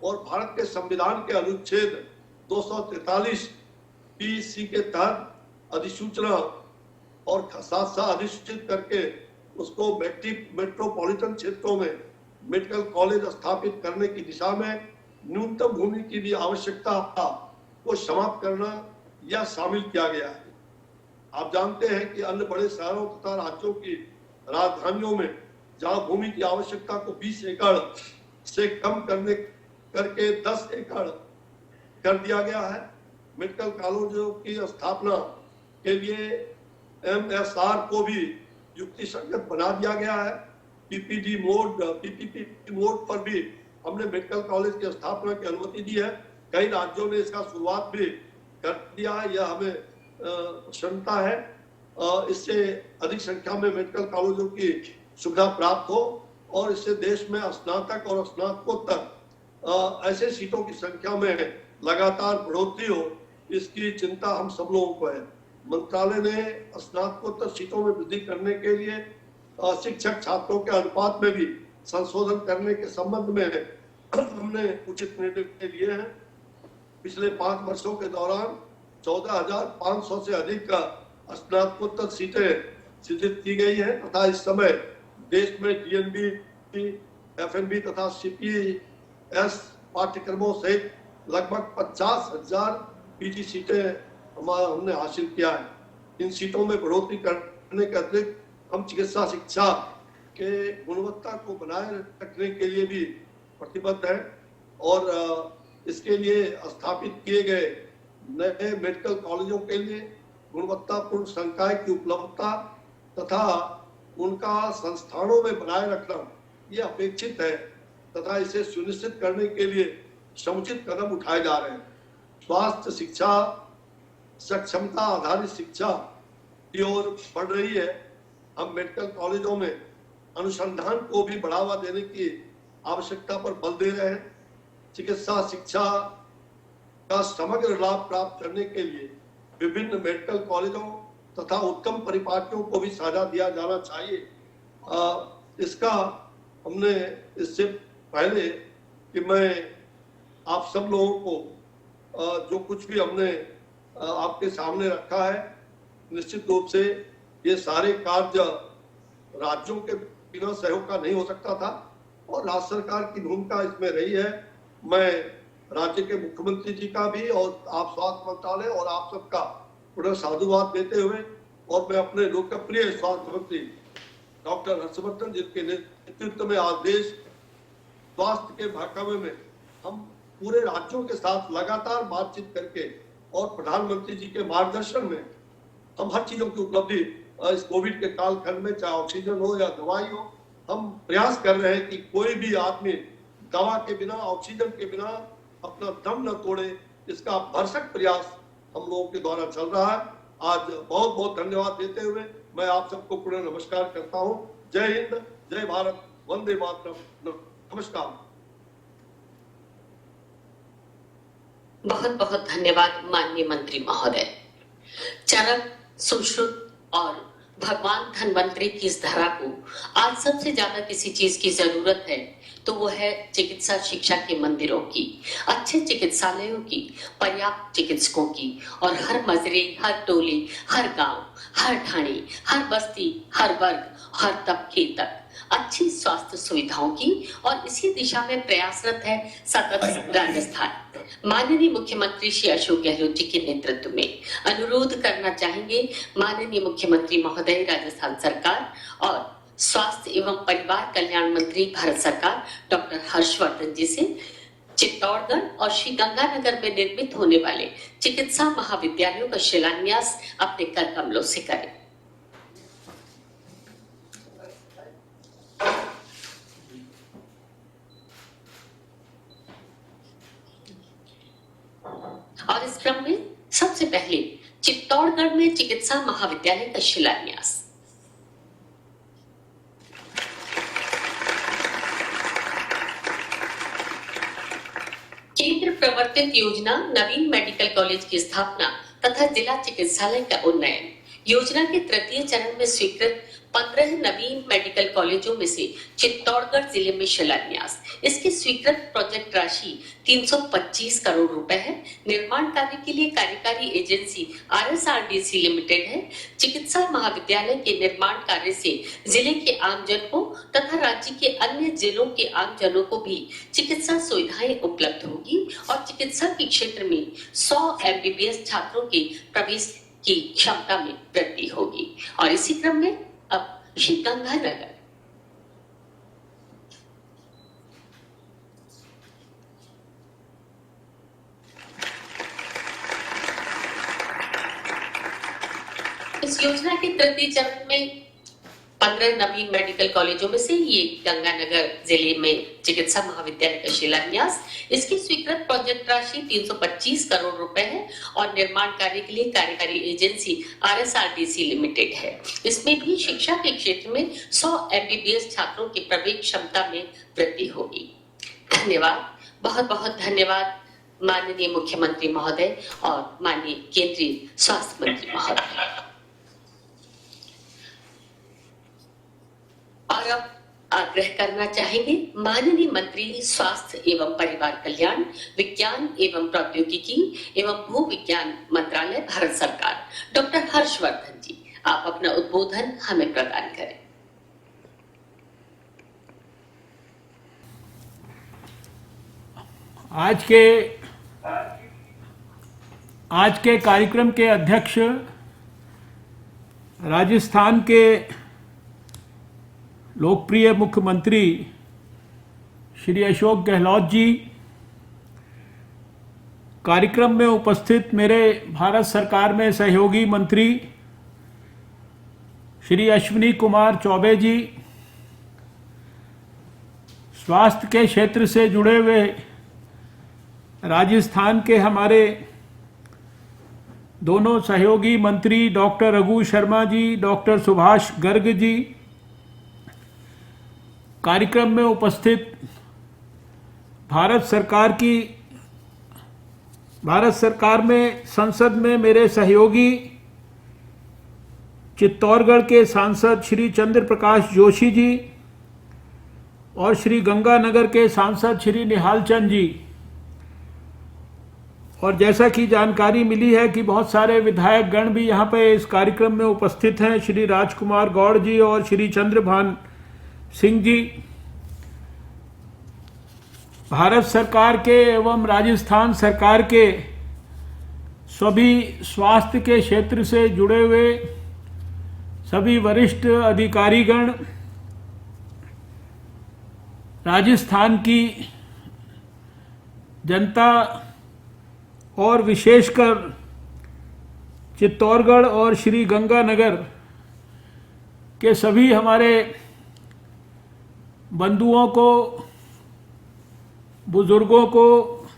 और भारत के संविधान के अनुच्छेद 243 पीसी के तहत अधिसूचना और साथ अधिसूचित करके उसको मेट्रोपॉलिटन क्षेत्रों में मेडिकल कॉलेज स्थापित करने की दिशा में न्यूनतम भूमि की भी आवश्यकता को समाप्त करना यह शामिल किया गया है। आप जानते हैं कि अन्य बड़े शहरों तथा राज्यों की राजधानियों में जहां भूमि की आवश्यकता को 20 एकड़ से कम करके 10 एकड़ कर दिया गया है। मेडिकल कॉलेजों की स्थापना के लिए एमएसआर को भी युक्तिसंगत बना दिया गया है। पीपीपी मोड पर भी हमने मेडिकल कॉलेज की स्थापना की अनुमति दी है। कई राज्यों ने इसका शुरुआत भी कर दिया है। यह हमें क्षमता है इससे अधिक संख्या में मेडिकल कॉलेजों की सुविधा प्राप्त हो और इससे देश में स्नातक और स्नातकोत्तर ऐसे सीटों की संख्या में लगातार बढ़ोतरी हो, इसकी चिंता हम सब लोगों को है। मंत्रालय ने स्नातकोत्तर सीटों में वृद्धि करने के लिए शिक्षक छात्रों के अनुपात में भी संशोधन करने के संबंध में हमने उचित निर्णय लिए हैं। पिछले 5 वर्षों के दौरान 14,500 से अधिक स्नातकोत्तर सीटें सृजित की गई हैं तथा इस समय देश में डीएनबी, एफएनबी तथा सीपीएस पाठ्यक्रमों सहित लगभग 50,000 पीजी सीटें हमने हासिल किया है। इन सीटों में बढ़ोतरी करने के अतिरिक्त हम चिकित्सा शिक्षा के गुणवत्ता को बनाए रखने के लिए भी प्रतिबद्ध हैं और इसके लिए स्थापित किए गए नए मेडिकल कॉलेजों के लिए गुणवत्तापूर्ण संकाय की उपलब्धता तथा उनका संस्थानों में बनाए रखना ये अपेक्षित है तथा इसे सुनिश्चित करने के लिए समुचित कदम उठाए जा रहे हैं। स्वास्थ्य शिक्षा सक्षमता आधारित शिक्षा की ओर बढ़ रही है। हम मेडिकल कॉलेजों में अनुसंधान को भी बढ़ावा देने की आवश्यकता पर बल दे रहे हैं। चिकित्सा शिक्षा का समग्र लाभ प्राप्त करने के लिए विभिन्न मेडिकल कॉलेजों तथा उत्तम परिपाटियों को भी साझा दिया जाना चाहिए। इसका हमने इससे पहले कि मैं आप सब लोगों को जो कुछ भी हमने आपके सामने रखा है, निश्चित रूप से ये सारे कार्य राज्यों के बिना सहयोग का नहीं हो सकता था और राज्य सरकार की भूमिका इसमें रही है। मैं राज्य के मुख्यमंत्री जी का भी और आप स्वास्थ्य मंत्रालय और आप सबका पुनः साधुवाद देते हुए और मैं अपने लोकप्रिय स्वास्थ्य मंत्री डॉक्टर हर्षवर्धन जिनके नेतृत्व में आज देश स्वास्थ्य के महकमे में हम पूरे राज्यों के साथ लगातार बातचीत करके और प्रधानमंत्री जी के मार्गदर्शन में हम हर चीजों की उपलब्धि इस कोविड के कालखंड में, चाहे ऑक्सीजन हो या दवाई हो, हम प्रयास कर रहे हैं कि कोई भी आदमी दवा के बिना, ऑक्सीजन के बिना अपना दम न तोड़े। इसका भरसक प्रयास हम लोगों के द्वारा चल रहा है। आज बहुत बहुत धन्यवाद देते हुए मैं आप सबको पुनः नमस्कार करता हूं। जय हिंद, जय भारत, वंदे मातरम, नमस्कार।
बहुत बहुत धन्यवाद माननीय मंत्री महोदय। चरक, सुश्रुत और भगवान धन्वंतरी की इस धरा को आज सबसे ज्यादा किसी चीज की जरूरत है तो वो है चिकित्सा शिक्षा के मंदिरों की, अच्छे चिकित्सालयों की, पर्याप्त चिकित्सकों की और हर मजरे, हर टोली, हर गांव, हर ठाणे, हर बस्ती, हर वर्ग, हर तबके तक अच्छी स्वास्थ्य सुविधाओं की। और इसी दिशा में प्रयासरत है सतत राजस्थान। माननीय मुख्यमंत्री श्री अशोक गहलोत जी के नेतृत्व में अनुरोध करना चाहेंगे माननीय मुख्यमंत्री महोदय राजस्थान सरकार और स्वास्थ्य एवं परिवार कल्याण मंत्री भारत सरकार डॉक्टर हर्षवर्धन जी से चित्तौड़गढ़ और श्री गंगानगर में निर्मित होने वाले चिकित्सा महाविद्यालयों का शिलान्यास अपने कर कमलों से करें। और इस क्रम में सबसे पहले चित्तौड़गढ़ में चिकित्सा महाविद्यालय का शिलान्यास। केंद्र प्रवर्तित योजना नवीन मेडिकल कॉलेज की स्थापना तथा जिला चिकित्सालय का उन्नयन। योजना के तृतीय चरण में स्वीकृत 15 नवीन मेडिकल कॉलेजों में से चित्तौड़गढ़ जिले में शिलान्यास। इसकी स्वीकृत प्रोजेक्ट राशि 325 करोड़ रुपए है। निर्माण कार्य के लिए कार्यकारी एजेंसी RSRDC लिमिटेड है। चिकित्सा महाविद्यालय के निर्माण कार्य से जिले के आमजन को तथा राज्य के अन्य जिलों के आमजनों को भी चिकित्सा सुविधाएं उपलब्ध होगी और चिकित्सा के क्षेत्र में 100 MBBS छात्रों के प्रवेश की क्षमता में वृद्धि होगी। और इसी क्रम में अब श्री गंगानगर इस योजना के तृतीय चरण में 15 नवीन मेडिकल कॉलेजों में से ये गंगानगर जिले में चिकित्सा महाविद्यालय का शिलान्यास। इसकी स्वीकृत प्रोजेक्ट राशि 325 करोड़ रुपए है और निर्माण कार्य के लिए कार्यकारी एजेंसी RSRDC लिमिटेड है। इसमें भी शिक्षा के क्षेत्र में 100 MBBS छात्रों की प्रवेश क्षमता में वृद्धि होगी। धन्यवाद, बहुत बहुत धन्यवाद माननीय मुख्यमंत्री महोदय और माननीय केंद्रीय स्वास्थ्य मंत्री महोदय। और अब आग्रह करना चाहेंगे माननीय मंत्री स्वास्थ्य एवं परिवार कल्याण, विज्ञान एवं प्रौद्योगिकी एवं भू विज्ञान मंत्रालय भारत सरकार डॉक्टर हर्षवर्धन जी, आप अपना उद्बोधन हमें प्रदान करें।
आज के कार्यक्रम के अध्यक्ष राजस्थान के लोकप्रिय मुख्यमंत्री श्री अशोक गहलोत जी, कार्यक्रम में उपस्थित मेरे भारत सरकार में सहयोगी मंत्री श्री अश्विनी कुमार चौबे जी, स्वास्थ्य के क्षेत्र से जुड़े हुए राजस्थान के हमारे दोनों सहयोगी मंत्री डॉक्टर रघु शर्मा जी, डॉक्टर सुभाष गर्ग जी, कार्यक्रम में उपस्थित भारत सरकार में संसद में मेरे सहयोगी चित्तौड़गढ़ के सांसद श्री चंद्र प्रकाश जोशी जी और श्री गंगानगर के सांसद श्री निहाल चंद जी, और जैसा कि जानकारी मिली है कि बहुत सारे विधायक गण भी यहाँ पे इस कार्यक्रम में उपस्थित हैं, श्री राजकुमार गौड़ जी और श्री चंद्रभान सिंह जी, भारत सरकार के एवं राजस्थान सरकार के सभी स्वास्थ्य के क्षेत्र से जुड़े हुए सभी वरिष्ठ अधिकारीगण, राजस्थान की जनता और विशेषकर चित्तौड़गढ़ और श्री गंगानगर के सभी हमारे बंधुओं को, बुजुर्गों को,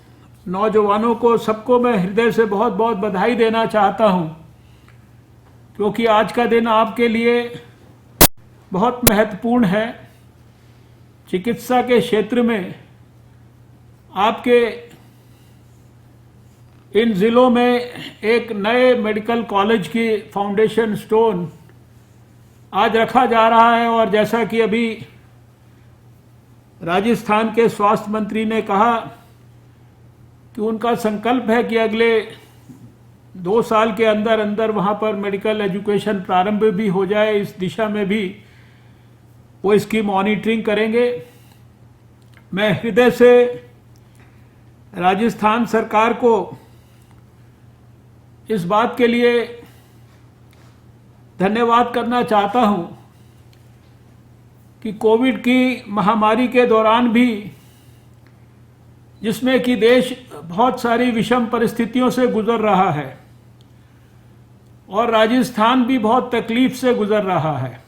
नौजवानों को, सबको मैं हृदय से बहुत बहुत बधाई देना चाहता हूं, क्योंकि आज का दिन आपके लिए बहुत महत्वपूर्ण है। चिकित्सा के क्षेत्र में आपके इन जिलों में एक नए मेडिकल कॉलेज की फाउंडेशन स्टोन आज रखा जा रहा है, और जैसा कि अभी राजस्थान के स्वास्थ्य मंत्री ने कहा कि उनका संकल्प है कि अगले 2 साल के अंदर अंदर वहां पर मेडिकल एजुकेशन प्रारंभ भी हो जाए, इस दिशा में भी वो इसकी मॉनिटरिंग करेंगे। मैं हृदय से राजस्थान सरकार को इस बात के लिए धन्यवाद करना चाहता हूं कि कोविड की महामारी के दौरान भी, जिसमें कि देश बहुत सारी विषम परिस्थितियों से गुजर रहा है और राजस्थान भी बहुत तकलीफ से गुजर रहा है,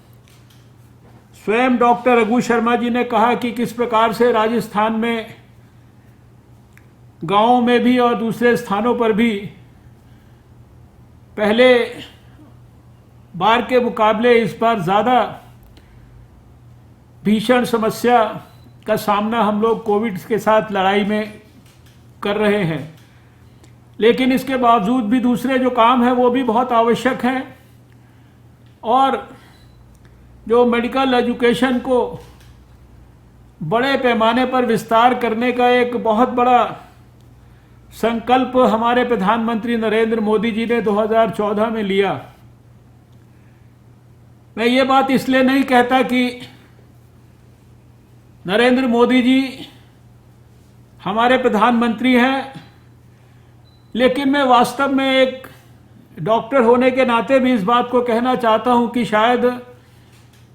स्वयं डॉक्टर रघु शर्मा जी ने कहा कि किस प्रकार से राजस्थान में गांवों में भी और दूसरे स्थानों पर भी पहले बार के मुकाबले इस बार ज़्यादा भीषण समस्या का सामना हम लोग कोविड के साथ लड़ाई में कर रहे हैं। लेकिन इसके बावजूद भी दूसरे जो काम है वो भी बहुत आवश्यक हैं, और जो मेडिकल एजुकेशन को बड़े पैमाने पर विस्तार करने का एक बहुत बड़ा संकल्प हमारे प्रधानमंत्री नरेंद्र मोदी जी ने 2014 में लिया। मैं ये बात इसलिए नहीं कहता कि नरेंद्र मोदी जी हमारे प्रधानमंत्री हैं, लेकिन मैं वास्तव में एक डॉक्टर होने के नाते भी इस बात को कहना चाहता हूं कि शायद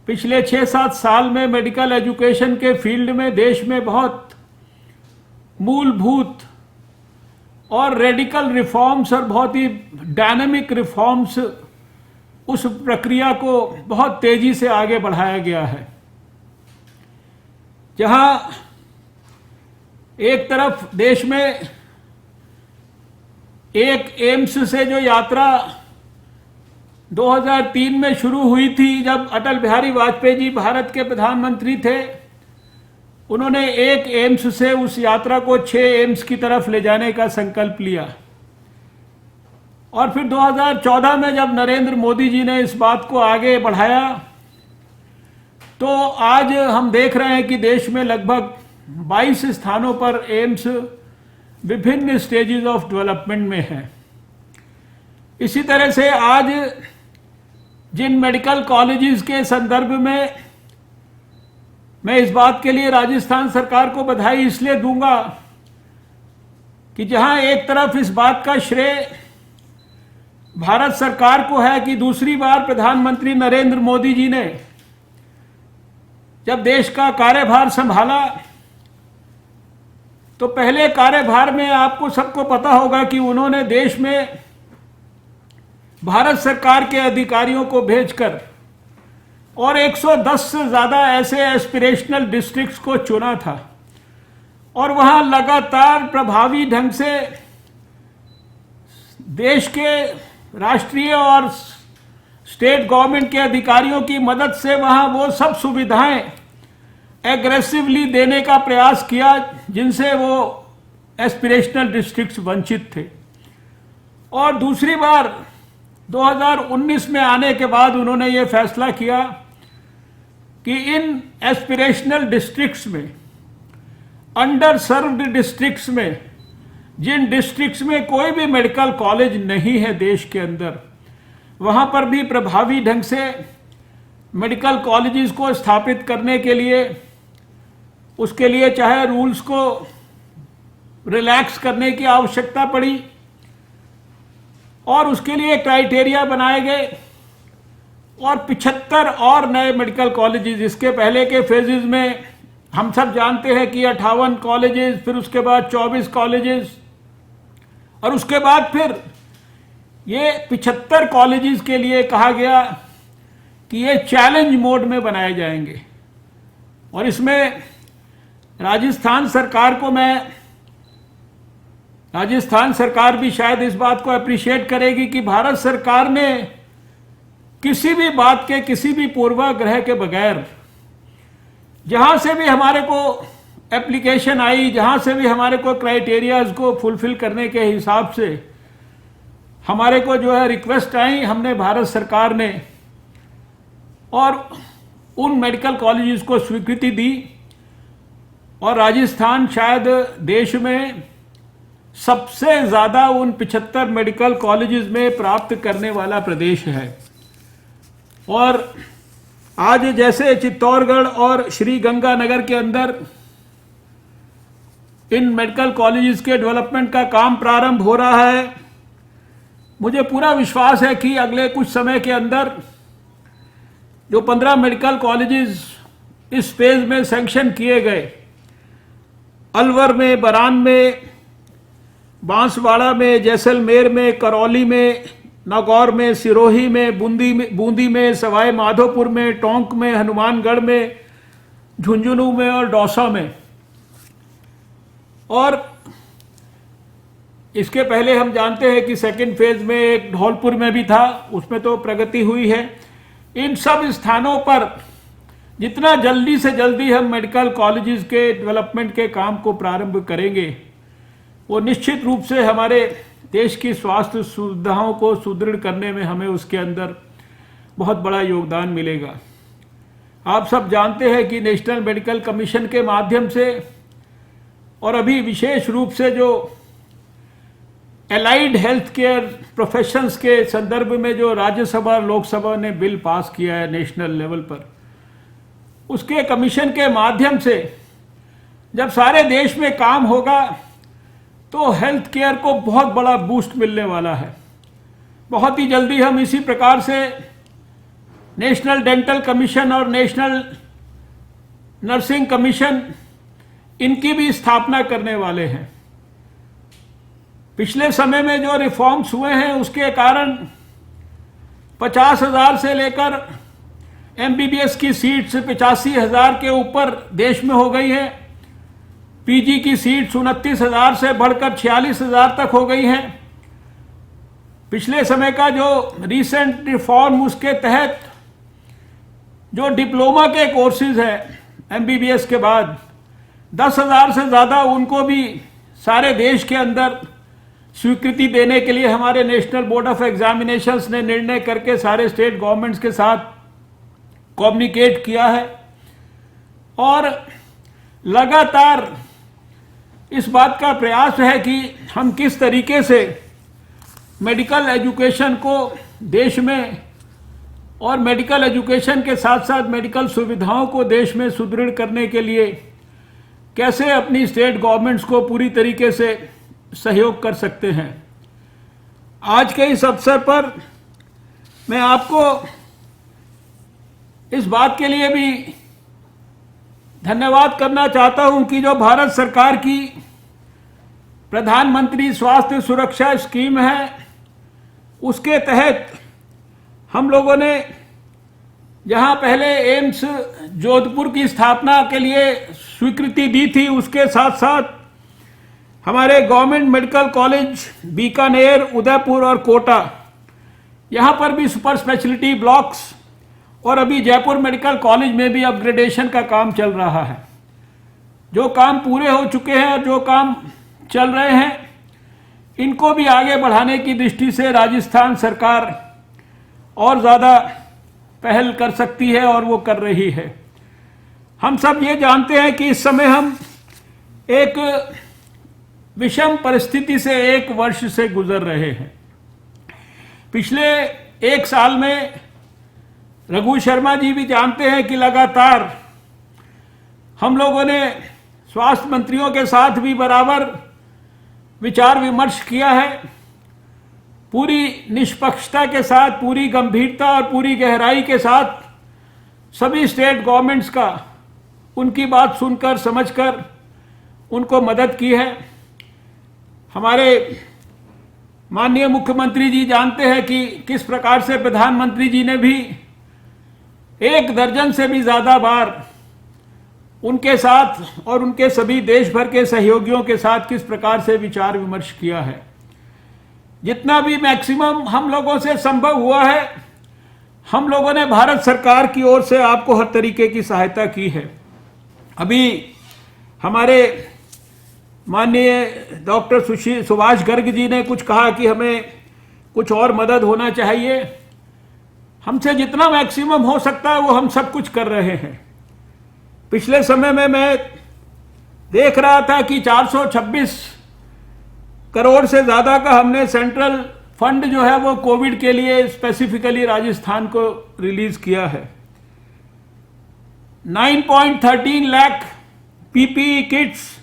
पिछले 6-7 साल में मेडिकल एजुकेशन के फील्ड में देश में बहुत मूलभूत और रेडिकल रिफॉर्म्स और बहुत ही डायनामिक रिफॉर्म्स, उस प्रक्रिया को बहुत तेजी से आगे बढ़ाया गया है। जहां एक तरफ देश में एक एम्स से जो यात्रा 2003 में शुरू हुई थी, जब अटल बिहारी वाजपेयी जी भारत के प्रधानमंत्री थे, उन्होंने एक एम्स से उस यात्रा को 6 एम्स की तरफ ले जाने का संकल्प लिया। और फिर 2014 में जब नरेंद्र मोदी जी ने इस बात को आगे बढ़ाया, तो आज हम देख रहे हैं कि देश में लगभग 22 स्थानों पर एम्स विभिन्न स्टेजेस ऑफ डेवलपमेंट में है। इसी तरह से आज जिन मेडिकल कॉलेजेस के संदर्भ में मैं इस बात के लिए राजस्थान सरकार को बधाई इसलिए दूंगा कि जहां एक तरफ इस बात का श्रेय भारत सरकार को है कि दूसरी बार प्रधानमंत्री नरेंद्र मोदी जी ने जब देश का कार्यभार संभाला, तो पहले कार्यभार में आपको सबको पता होगा कि उन्होंने देश में भारत सरकार के अधिकारियों को भेजकर और 110 से ज़्यादा ऐसे एस्पिरेशनल डिस्ट्रिक्ट्स को चुना था, और वहाँ लगातार प्रभावी ढंग से देश के राष्ट्रीय और स्टेट गवर्नमेंट के अधिकारियों की मदद से वहाँ वो सब सुविधाएं एग्रेसिवली देने का प्रयास किया जिनसे वो एस्पिरेशनल डिस्ट्रिक्ट्स वंचित थे। और दूसरी बार 2019 में आने के बाद उन्होंने ये फैसला किया कि इन एस्पिरेशनल डिस्ट्रिक्ट्स में, अंडर सर्व्ड डिस्ट्रिक्ट्स में, जिन डिस्ट्रिक्ट्स में कोई भी मेडिकल कॉलेज नहीं है देश के अंदर, वहाँ पर भी प्रभावी ढंग से मेडिकल कॉलेजेस को स्थापित करने के लिए, उसके लिए चाहे रूल्स को रिलैक्स करने की आवश्यकता पड़ी और उसके लिए क्राइटेरिया बनाए गए और 75 और नए मेडिकल कॉलेजेस, इसके पहले के फेजेस में हम सब जानते हैं कि 58 कॉलेजेस, फिर उसके बाद 24 कॉलेजेस और उसके बाद फिर ये 75 कॉलेजेस के लिए कहा गया कि ये चैलेंज मोड में बनाए जाएंगे। और इसमें राजस्थान सरकार भी शायद इस बात को अप्रिशिएट करेगी कि भारत सरकार ने किसी भी बात के, किसी भी पूर्वाग्रह के बगैर, जहां से भी हमारे को एप्लीकेशन आई, जहां से भी हमारे को क्राइटेरियाज को फुलफिल करने के हिसाब से हमारे को जो है रिक्वेस्ट आई, हमने भारत सरकार ने और उन मेडिकल कॉलेजेस को स्वीकृति दी। और राजस्थान शायद देश में सबसे ज्यादा उन 75 मेडिकल कॉलेजेस में प्राप्त करने वाला प्रदेश है। और आज जैसे चित्तौड़गढ़ और श्री गंगानगर के अंदर इन मेडिकल कॉलेजेस के डेवलपमेंट का काम प्रारंभ हो रहा है, मुझे पूरा विश्वास है कि अगले कुछ समय के अंदर जो 15 मेडिकल कॉलेजेस इस फेज में सैंक्शन किए गए, अलवर में, बरान में, बांसवाड़ा में, जैसलमेर में, करौली में, नागौर में, सिरोही में, बूंदी में, सवाई माधोपुर में, टोंक में, हनुमानगढ़ में, झुंझुनू में और दौसा में, और इसके पहले हम जानते हैं कि सेकंड फेज में एक धौलपुर में भी था, उसमें तो प्रगति हुई है। इन सब स्थानों पर जितना जल्दी से जल्दी हम मेडिकल कॉलेजेस के डेवलपमेंट के काम को प्रारंभ करेंगे, वो निश्चित रूप से हमारे देश की स्वास्थ्य सुविधाओं को सुदृढ़ करने में हमें उसके अंदर बहुत बड़ा योगदान मिलेगा। आप सब जानते हैं कि नेशनल मेडिकल कमीशन के माध्यम से और अभी विशेष रूप से जो एलाइड हेल्थ केयर प्रोफेशंस के संदर्भ में जो राज्यसभा लोकसभा ने बिल पास किया है नेशनल लेवल पर, उसके कमीशन के माध्यम से जब सारे देश में काम होगा तो हेल्थ केयर को बहुत बड़ा बूस्ट मिलने वाला है। बहुत ही जल्दी हम इसी प्रकार से नेशनल डेंटल कमीशन और नेशनल नर्सिंग कमीशन, इनकी भी स्थापना करने वाले हैं। पिछले समय में जो रिफॉर्म्स हुए हैं उसके कारण 50,000 से लेकर एमबीबीएस की सीट्स 85,000 के ऊपर देश में हो गई है। पीजी की सीट्स 29,000 से बढ़कर 46,000 तक हो गई हैं। पिछले समय का जो रिसेंट रिफॉर्म, उसके तहत जो डिप्लोमा के कोर्सेज हैं एमबीबीएस के बाद 10,000 से ज़्यादा, उनको भी सारे देश के अंदर स्वीकृति देने के लिए हमारे नेशनल बोर्ड ऑफ एग्जामिनेशंस ने निर्णय करके सारे स्टेट गवर्नमेंट्स के साथ कम्युनिकेट किया है। और लगातार इस बात का प्रयास है कि हम किस तरीके से मेडिकल एजुकेशन को देश में और मेडिकल एजुकेशन के साथ साथ मेडिकल सुविधाओं को देश में सुदृढ़ करने के लिए कैसे अपनी स्टेट गवर्नमेंट्स को पूरी तरीके से सहयोग कर सकते हैं। आज के इस अवसर पर मैं आपको इस बात के लिए भी धन्यवाद करना चाहता हूं कि जो भारत सरकार की प्रधानमंत्री स्वास्थ्य सुरक्षा स्कीम है, उसके तहत हम लोगों ने जहां पहले एम्स जोधपुर की स्थापना के लिए स्वीकृति दी थी, उसके साथ साथ हमारे government medical college Bikaner, Udaipur और कोटा, यहाँ पर भी सुपर स्पेशलिटी ब्लॉक्स, और अभी जयपुर मेडिकल कॉलेज में भी अपग्रेडेशन का काम चल रहा है। जो काम पूरे हो चुके हैं और जो काम चल रहे हैं, इनको भी आगे बढ़ाने की दृष्टि से राजस्थान सरकार और ज़्यादा पहल कर सकती है और वो कर रही है। हम सब ये जानते हैं कि इस समय हम एक विषम परिस्थिति से एक वर्ष से गुजर रहे हैं। पिछले एक साल में रघु शर्मा जी भी जानते हैं कि लगातार हम लोगों ने स्वास्थ्य मंत्रियों के साथ भी बराबर विचार विमर्श किया है। पूरी निष्पक्षता के साथ, पूरी गंभीरता और पूरी गहराई के साथ सभी स्टेट गवर्नमेंट्स का उनकी बात सुनकर समझकर उनको मदद की है। हमारे माननीय मुख्यमंत्री जी जानते हैं कि किस प्रकार से प्रधानमंत्री जी ने भी 1 दर्जन से भी ज़्यादा बार उनके साथ और उनके सभी देश भर के सहयोगियों के साथ किस प्रकार से विचार विमर्श किया है। जितना भी मैक्सिमम हम लोगों से संभव हुआ है, हम लोगों ने भारत सरकार की ओर से आपको हर तरीके की सहायता की है। अभी हमारे माननीय डॉक्टर सुभाष गर्ग जी ने कुछ कहा कि हमें कुछ और मदद होना चाहिए। हमसे जितना मैक्सिमम हो सकता है वो हम सब कुछ कर रहे हैं। पिछले समय में मैं देख रहा था कि 426 करोड़ से ज़्यादा का हमने सेंट्रल फंड जो है वो कोविड के लिए स्पेसिफिकली राजस्थान को रिलीज किया है। 9.13 lakh PPE kits,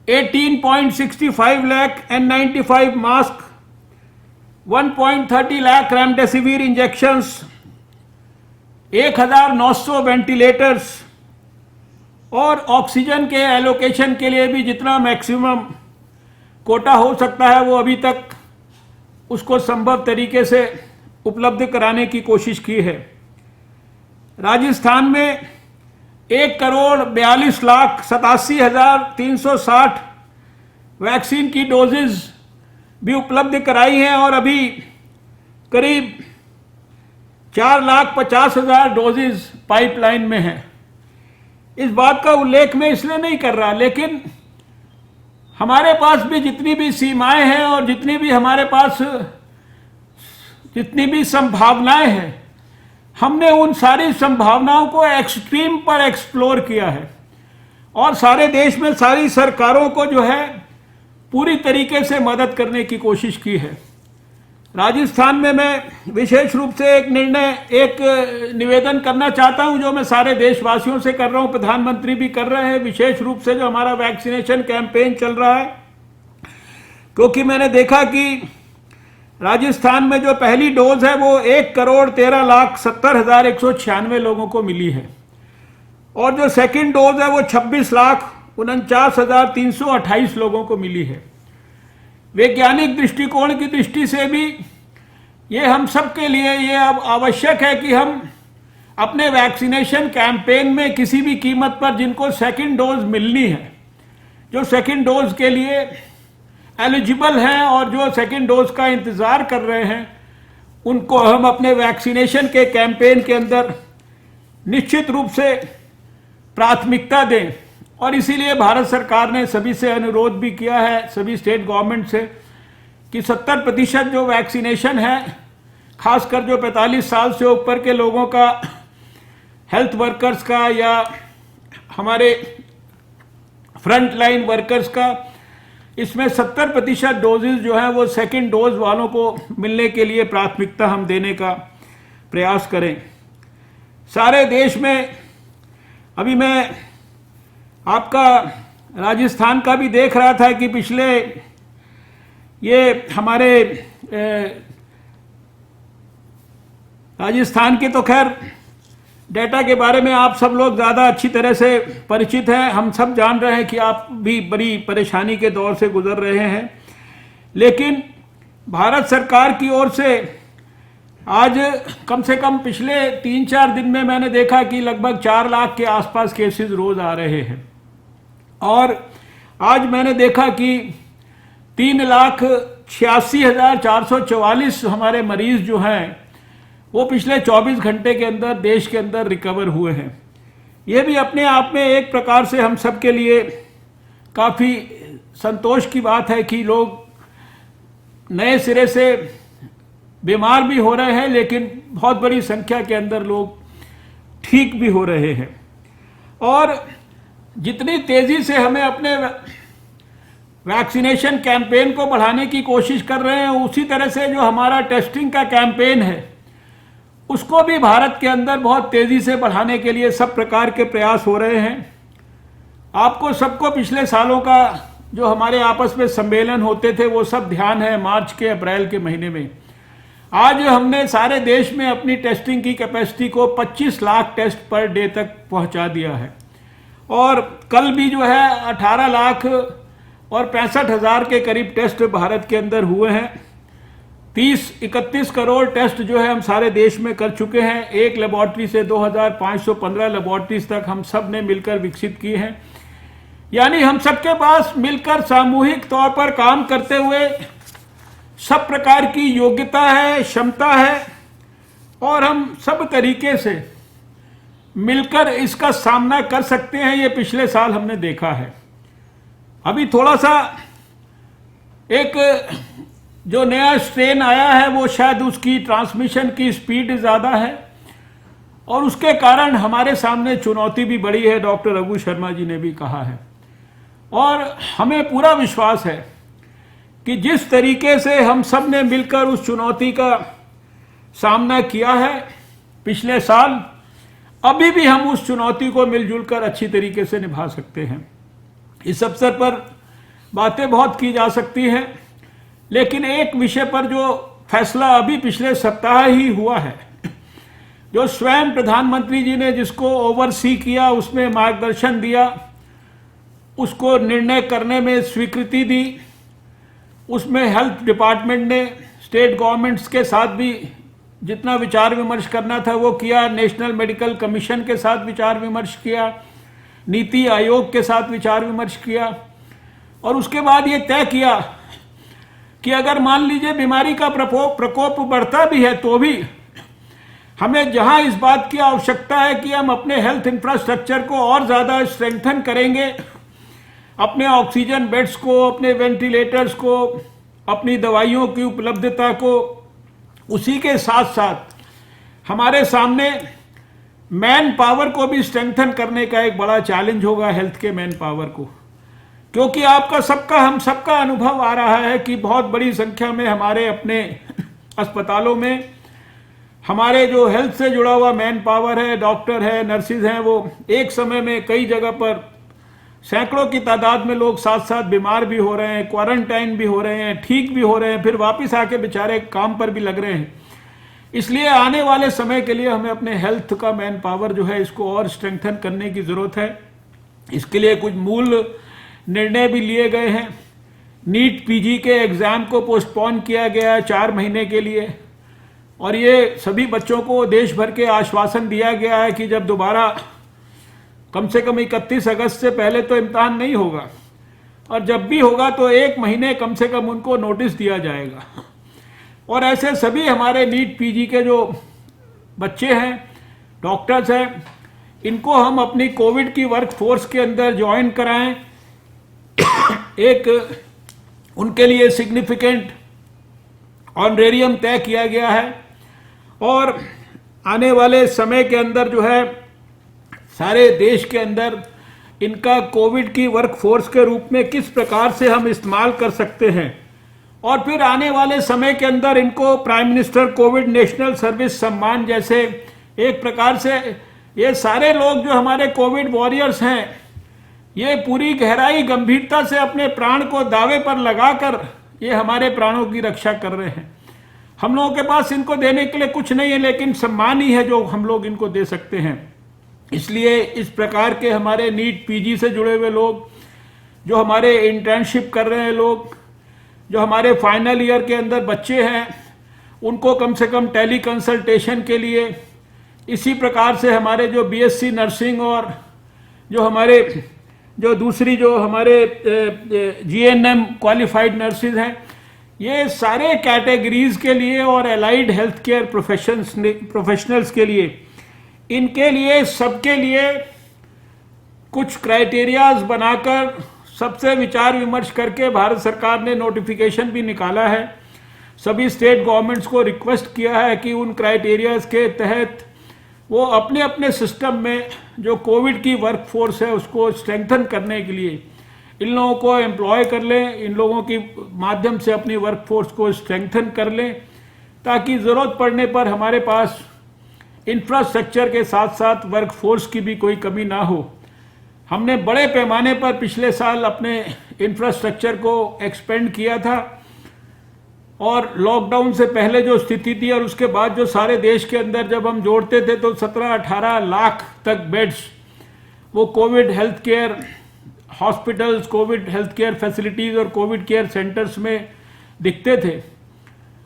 18.65 lakh N95 mask, 1.30 lakh remdesivir injections, 1900 ventilators और ऑक्सीजन के एलोकेशन के लिए भी जितना मैक्सिमम कोटा हो सकता है वो अभी तक उसको संभव तरीके से उपलब्ध कराने की कोशिश की है। राजस्थान में 1,42,87,360 वैक्सीन की डोजेज भी उपलब्ध कराई हैं और अभी करीब 4,50,000 डोजेज पाइपलाइन में हैं। इस बात का उल्लेख मैं इसलिए नहीं कर रहा, लेकिन हमारे पास भी जितनी भी सीमाएं हैं और जितनी भी हमारे पास जितनी भी संभावनाएं हैं, हमने उन सारी संभावनाओं को एक्सट्रीम पर एक्सप्लोर किया है और सारे देश में सारी सरकारों को जो है पूरी तरीके से मदद करने की कोशिश की है। राजस्थान में मैं विशेष रूप से एक निवेदन करना चाहता हूं, जो मैं सारे देशवासियों से कर रहा हूं, प्रधानमंत्री भी कर रहे हैं, विशेष रूप से जो हमारा वैक्सीनेशन कैंपेन चल रहा है। क्योंकि मैंने देखा कि राजस्थान में जो पहली डोज है वो 1,13,70,196 लोगों को मिली है और जो सेकंड डोज है वो 26,49,328 लोगों को मिली है। वैज्ञानिक दृष्टिकोण की दृष्टि से भी ये हम सब के लिए ये अब आवश्यक है कि हम अपने वैक्सीनेशन कैंपेन में किसी भी कीमत पर जिनको सेकंड डोज मिलनी है, जो सेकंड डोज के लिए एलिजिबल हैं और जो सेकंड डोज का इंतज़ार कर रहे हैं, उनको हम अपने वैक्सीनेशन के कैंपेन के अंदर निश्चित रूप से प्राथमिकता दें। और इसीलिए भारत सरकार ने सभी से अनुरोध भी किया है, सभी स्टेट गवर्नमेंट से, कि 70% जो वैक्सीनेशन है, खासकर जो 45 साल से ऊपर के लोगों का, हेल्थ वर्कर्स का या हमारे फ्रंट लाइन वर्कर्स का, इसमें 70% डोजेज जो है वो सेकंड डोज वालों को मिलने के लिए प्राथमिकता हम देने का प्रयास करें। सारे देश में अभी मैं आपका राजस्थान का भी देख रहा था कि पिछले ये हमारे राजस्थान के तो खैर डेटा के बारे में आप सब लोग ज़्यादा अच्छी तरह से परिचित हैं। हम सब जान रहे हैं कि आप भी बड़ी परेशानी के दौर से गुजर रहे हैं, लेकिन भारत सरकार की ओर से आज कम से कम पिछले 3-4 दिन में मैंने देखा कि लगभग 4 लाख के आसपास केसेस रोज आ रहे हैं और आज मैंने देखा कि 3,86,444 हमारे मरीज जो हैं वो पिछले 24 घंटे के अंदर देश के अंदर रिकवर हुए हैं। ये भी अपने आप में एक प्रकार से हम सब के लिए काफ़ी संतोष की बात है कि लोग नए सिरे से बीमार भी हो रहे हैं, लेकिन बहुत बड़ी संख्या के अंदर लोग ठीक भी हो रहे हैं। और जितनी तेज़ी से हमें अपने वैक्सीनेशन कैंपेन को बढ़ाने की कोशिश कर रहे हैं, उसी तरह से जो हमारा टेस्टिंग का कैंपेन है उसको भी भारत के अंदर बहुत तेजी से बढ़ाने के लिए सब प्रकार के प्रयास हो रहे हैं। आपको सबको पिछले सालों का जो हमारे आपस में सम्मेलन होते थे वो सब ध्यान है, मार्च के अप्रैल के महीने में। आज हमने सारे देश में अपनी टेस्टिंग की कैपेसिटी को 25 लाख टेस्ट पर डे तक पहुंचा दिया है और कल भी जो है 18 लाख और 65,000 के करीब टेस्ट भारत के अंदर हुए हैं। 30-31 करोड़ टेस्ट जो है हम सारे देश में कर चुके हैं। एक लेबोरेटरी से 2,515 लेबोरेटरीज तक हम सब ने मिलकर विकसित की हैं। यानी हम सबके पास मिलकर सामूहिक तौर पर काम करते हुए सब प्रकार की योग्यता है, क्षमता है और हम सब तरीके से मिलकर इसका सामना कर सकते हैं। ये पिछले साल हमने देखा है। अभी थोड़ा सा एक जो नया स्ट्रेन आया है वो शायद उसकी ट्रांसमिशन की स्पीड ज़्यादा है और उसके कारण हमारे सामने चुनौती भी बड़ी है, डॉक्टर रघु शर्मा जी ने भी कहा है। और हमें पूरा विश्वास है कि जिस तरीके से हम सब ने मिलकर उस चुनौती का सामना किया है पिछले साल, अभी भी हम उस चुनौती को मिलजुल कर अच्छी तरीके से निभा सकते हैं। इस अवसर पर बातें बहुत की जा सकती हैं, लेकिन एक विषय पर जो फैसला अभी पिछले सप्ताह ही हुआ है, जो स्वयं प्रधानमंत्री जी ने जिसको ओवरसी किया, उसमें मार्गदर्शन दिया, उसको निर्णय करने में स्वीकृति दी, उसमें हेल्थ डिपार्टमेंट ने स्टेट गवर्नमेंट्स के साथ भी जितना विचार विमर्श करना था वो किया, नेशनल मेडिकल कमीशन के साथ विचार विमर्श किया, नीति आयोग के साथ विचार विमर्श किया और उसके बाद ये तय किया कि अगर मान लीजिए बीमारी का प्रकोप बढ़ता भी है तो भी हमें जहां इस बात की आवश्यकता है कि हम अपने हेल्थ इंफ्रास्ट्रक्चर को और ज़्यादा स्ट्रेंथन करेंगे, अपने ऑक्सीजन बेड्स को, अपने वेंटिलेटर्स को, अपनी दवाइयों की उपलब्धता को, उसी के साथ साथ हमारे सामने मैन पावर को भी स्ट्रेंथन करने का एक बड़ा चैलेंज होगा, हेल्थ के मैन पावर को। क्योंकि आपका सबका, हम सबका अनुभव आ रहा है कि बहुत बड़ी संख्या में हमारे अपने अस्पतालों में हमारे जो हेल्थ से जुड़ा हुआ मैन पावर है, डॉक्टर है, नर्सिस हैं, वो एक समय में कई जगह पर सैकड़ों की तादाद में लोग साथ साथ बीमार भी हो रहे हैं, क्वारंटाइन भी हो रहे हैं, ठीक भी हो रहे हैं, फिर वापस आके बेचारे काम पर भी लग रहे हैं। इसलिए आने वाले समय के लिए हमें अपने हेल्थ का मैन पावर जो है इसको और स्ट्रेंथन करने की ज़रूरत है। इसके लिए कुछ मूल निर्णय भी लिए गए हैं। नीट पीजी के एग्ज़ाम को पोस्टपोन किया गया है 4 महीने के लिए और ये सभी बच्चों को देश भर के आश्वासन दिया गया है कि जब दोबारा कम से कम 31 अगस्त से पहले तो इम्तहान नहीं होगा और जब भी होगा तो 1 महीने कम से कम उनको नोटिस दिया जाएगा। और ऐसे सभी हमारे नीट पीजी के जो बच्चे हैं, डॉक्टर्स हैं, इनको हम अपनी कोविड की वर्क फोर्स के अंदर ज्वाइन कराएं। एक उनके लिए सिग्निफिकेंट ऑनरेरियम तय किया गया है और आने वाले समय के अंदर जो है सारे देश के अंदर इनका कोविड की वर्क फोर्स के रूप में किस प्रकार से हम इस्तेमाल कर सकते हैं और फिर आने वाले समय के अंदर इनको prime minister Covid national service सम्मान जैसे एक प्रकार से ये सारे लोग जो हमारे कोविड वॉरियर्स हैं, ये पूरी गहराई गंभीरता से अपने प्राण को दावे पर लगाकर ये हमारे प्राणों की रक्षा कर रहे हैं। हम लोगों के पास इनको देने के लिए कुछ नहीं है, लेकिन सम्मान ही है जो हम लोग इनको दे सकते हैं। इसलिए इस प्रकार के हमारे नीट पीजी से जुड़े हुए लोग, जो हमारे इंटर्नशिप कर रहे हैं लोग, जो हमारे फाइनल ईयर के अंदर बच्चे हैं, उनको कम से कम टेली कंसल्टेशन के लिए, इसी प्रकार से हमारे जो बीएससी नर्सिंग और जो हमारे जो दूसरी जो हमारे जीएनएम क्वालिफाइड नर्सिस हैं, ये सारे कैटेगरीज के लिए और एलाइड हेल्थ केयर प्रोफेशनल्स के लिए, इनके लिए सबके लिए कुछ क्राइटेरियाज बनाकर सबसे विचार विमर्श करके भारत सरकार ने नोटिफिकेशन भी निकाला है। सभी स्टेट गवर्नमेंट्स को रिक्वेस्ट किया है कि उन क्राइटेरियाज के तहत वो अपने अपने सिस्टम में जो कोविड की वर्क फोर्स है उसको स्ट्रेंथन करने के लिए इन लोगों को एम्प्लॉय कर लें, इन लोगों के माध्यम से अपनी वर्क फोर्स को स्ट्रेंथन कर लें, ताकि ज़रूरत पड़ने पर हमारे पास इंफ्रास्ट्रक्चर के साथ साथ वर्कफोर्स की भी कोई कमी ना हो। हमने बड़े पैमाने पर पिछले साल अपने इंफ्रास्ट्रक्चर को एक्सपेंड किया था और लॉकडाउन से पहले जो स्थिति थी और उसके बाद जो सारे देश के अंदर जब हम जोड़ते थे तो 17-18 लाख तक बेड्स वो Covid health care hospitals, Covid health care facilities और कोविड केयर सेंटर्स में दिखते थे।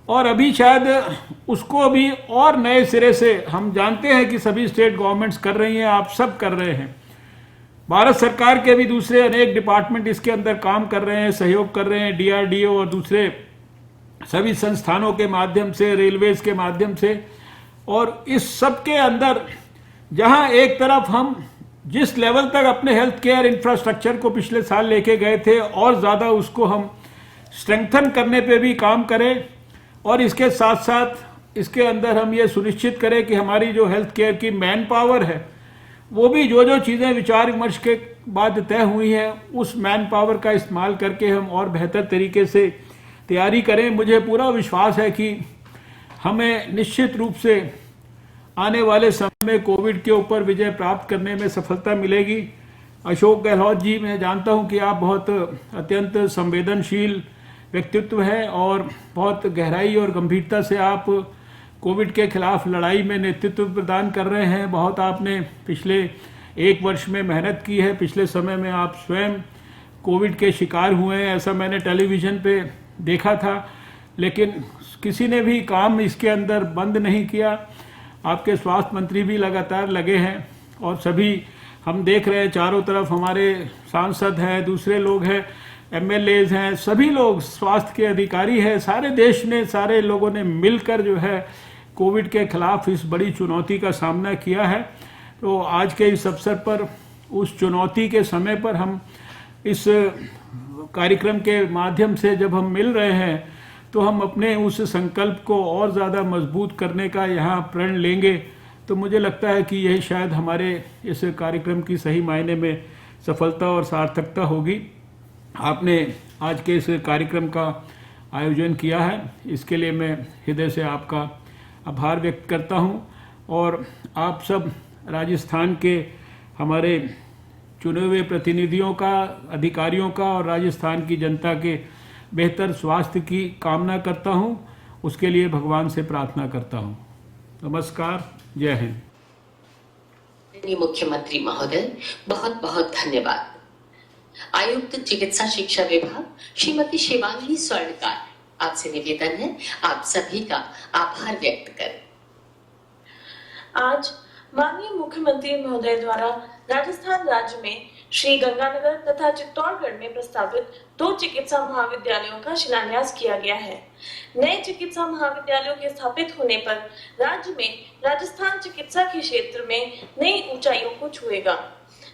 और अभी शायद उसको भी और नए सिरे से, हम जानते हैं कि सभी स्टेट गवर्नमेंट्स कर रही हैं, आप सब कर रहे हैं, भारत सरकार के भी दूसरे अनेक डिपार्टमेंट इसके अंदर काम कर रहे हैं, सहयोग कर रहे हैं, DRDO और दूसरे सभी संस्थानों के माध्यम से, रेलवेज के माध्यम से। और इस सब के अंदर जहां एक तरफ हम जिस लेवल तक अपने हेल्थ केयर इंफ्रास्ट्रक्चर को पिछले साल लेके गए थे और ज़्यादा उसको हम स्ट्रेंथन करने पे भी काम करें और इसके साथ साथ इसके अंदर हम ये सुनिश्चित करें कि हमारी जो हेल्थ केयर की मैन पावर है वो भी जो चीज़ें विचार विमर्श के बाद तय हुई हैं उस मैन पावर का इस्तेमाल करके हम और बेहतर तरीके से तैयारी करें। मुझे पूरा विश्वास है कि हमें निश्चित रूप से आने वाले समय में कोविड के ऊपर विजय प्राप्त करने में सफलता मिलेगी। अशोक गहलोत जी, मैं जानता हूं कि आप बहुत अत्यंत संवेदनशील व्यक्तित्व है और बहुत गहराई और गंभीरता से आप कोविड के खिलाफ लड़ाई में नेतृत्व प्रदान कर रहे हैं। बहुत आपने पिछले 1 वर्ष में मेहनत की है। पिछले समय में आप स्वयं कोविड के शिकार हुए हैं, ऐसा मैंने टेलीविज़न पे देखा था, लेकिन किसी ने भी काम इसके अंदर बंद नहीं किया। आपके स्वास्थ्य मंत्री भी लगातार लगे हैं और सभी हम देख रहे हैं चारों तरफ हमारे सांसद हैं, दूसरे लोग हैं, MLAs हैं, सभी लोग स्वास्थ्य के अधिकारी हैं, सारे देश ने, सारे लोगों ने मिलकर जो है कोविड के खिलाफ इस बड़ी चुनौती का सामना किया है। तो आज के इस अवसर पर, उस चुनौती के समय पर हम इस कार्यक्रम के माध्यम से जब हम मिल रहे हैं तो हम अपने उस संकल्प को और ज़्यादा मजबूत करने का यहाँ प्रण लेंगे। तो मुझे लगता है कि यही शायद हमारे इस कार्यक्रम की सही मायने में सफलता और सार्थकता होगी। आपने आज के इस कार्यक्रम का आयोजन किया है, इसके लिए मैं हृदय से आपका आभार व्यक्त करता हूं और आप सब राजस्थान के हमारे चुने हुए प्रतिनिधियों का, अधिकारियों का और राजस्थान की जनता के बेहतर स्वास्थ्य की कामना करता हूं। उसके लिए भगवान से प्रार्थना करता हूं। नमस्कार, जय हिंद।
मुख्यमंत्री महोदय, बहुत बहुत धन्यवाद। आयुक्त चिकित्सा शिक्षा विभाग श्रीमती शिवांगी स्वर्णकार, आपसे निवेदन है आप सभी का आभार व्यक्त करें।
आज माननीय मुख्यमंत्री महोदय द्वारा राजस्थान राज्य में श्री गंगानगर तथा चित्तौड़गढ़ में प्रस्तावित 2 चिकित्सा महाविद्यालयों का शिलान्यास किया गया है। नए चिकित्सा महाविद्यालयों के स्थापित होने पर राज्य में राजस्थान चिकित्सा के क्षेत्र में नई ऊंचाइयों को छुएगा।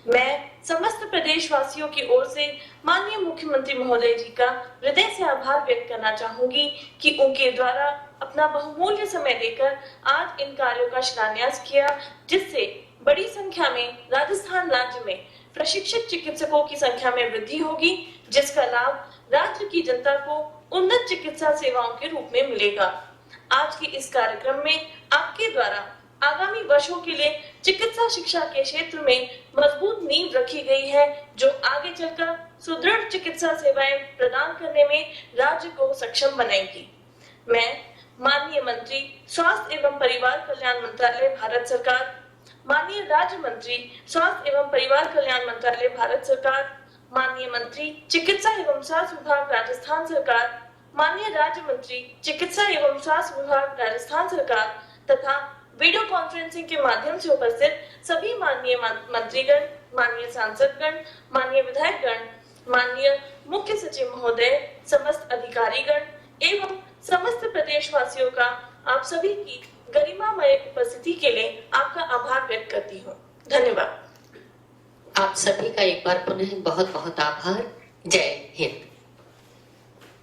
मैं समस्त प्रदेशवासियों की ओर से माननीय मुख्यमंत्री महोदय जी का हृदय से आभार व्यक्त करना चाहूंगी कि उनके द्वारा अपना बहुमूल्य समय देकर आज इन कार्यों का शिलान्यास किया, जिससे बड़ी संख्या में राजस्थान राज्य में प्रशिक्षित चिकित्सकों की संख्या में वृद्धि होगी, जिसका लाभ राज्य की जनता को उन्नत चिकित्सा सेवाओं के रूप में मिलेगा। आज के इस कार्यक्रम में आपके द्वारा आगामी वर्षों के लिए चिकित्सा शिक्षा के क्षेत्र में मजबूत नींव रखी गई है, जो आगे चलकर सुदृढ़ चिकित्सा सेवाएं प्रदान करने में राज्य को सक्षम बनाएगी। मैं माननीय मंत्री स्वास्थ्य एवं परिवार कल्याण मंत्रालय भारत सरकार, माननीय राज्य मंत्री स्वास्थ्य एवं परिवार कल्याण मंत्रालय भारत सरकार, माननीय मंत्री चिकित्सा एवं स्वास्थ्य विभाग राजस्थान सरकार, माननीय राज्य मंत्री चिकित्सा एवं स्वास्थ्य विभाग राजस्थान सरकार तथा वीडियो कॉन्फ्रेंसिंग के माध्यम से उपस्थित सभी माननीय मंत्रीगण, माननीय सांसदगण, माननीय विधायकगण, माननीय मुख्य सचिव महोदय, समस्त अधिकारीगण एवं समस्त प्रदेशवासियों का आप सभी की गरिमामय उपस्थिति के लिए आपका आभार व्यक्त करती हूँ। धन्यवाद।
आप सभी का एक बार पुनः बहुत बहुत आभार। जय हिंद।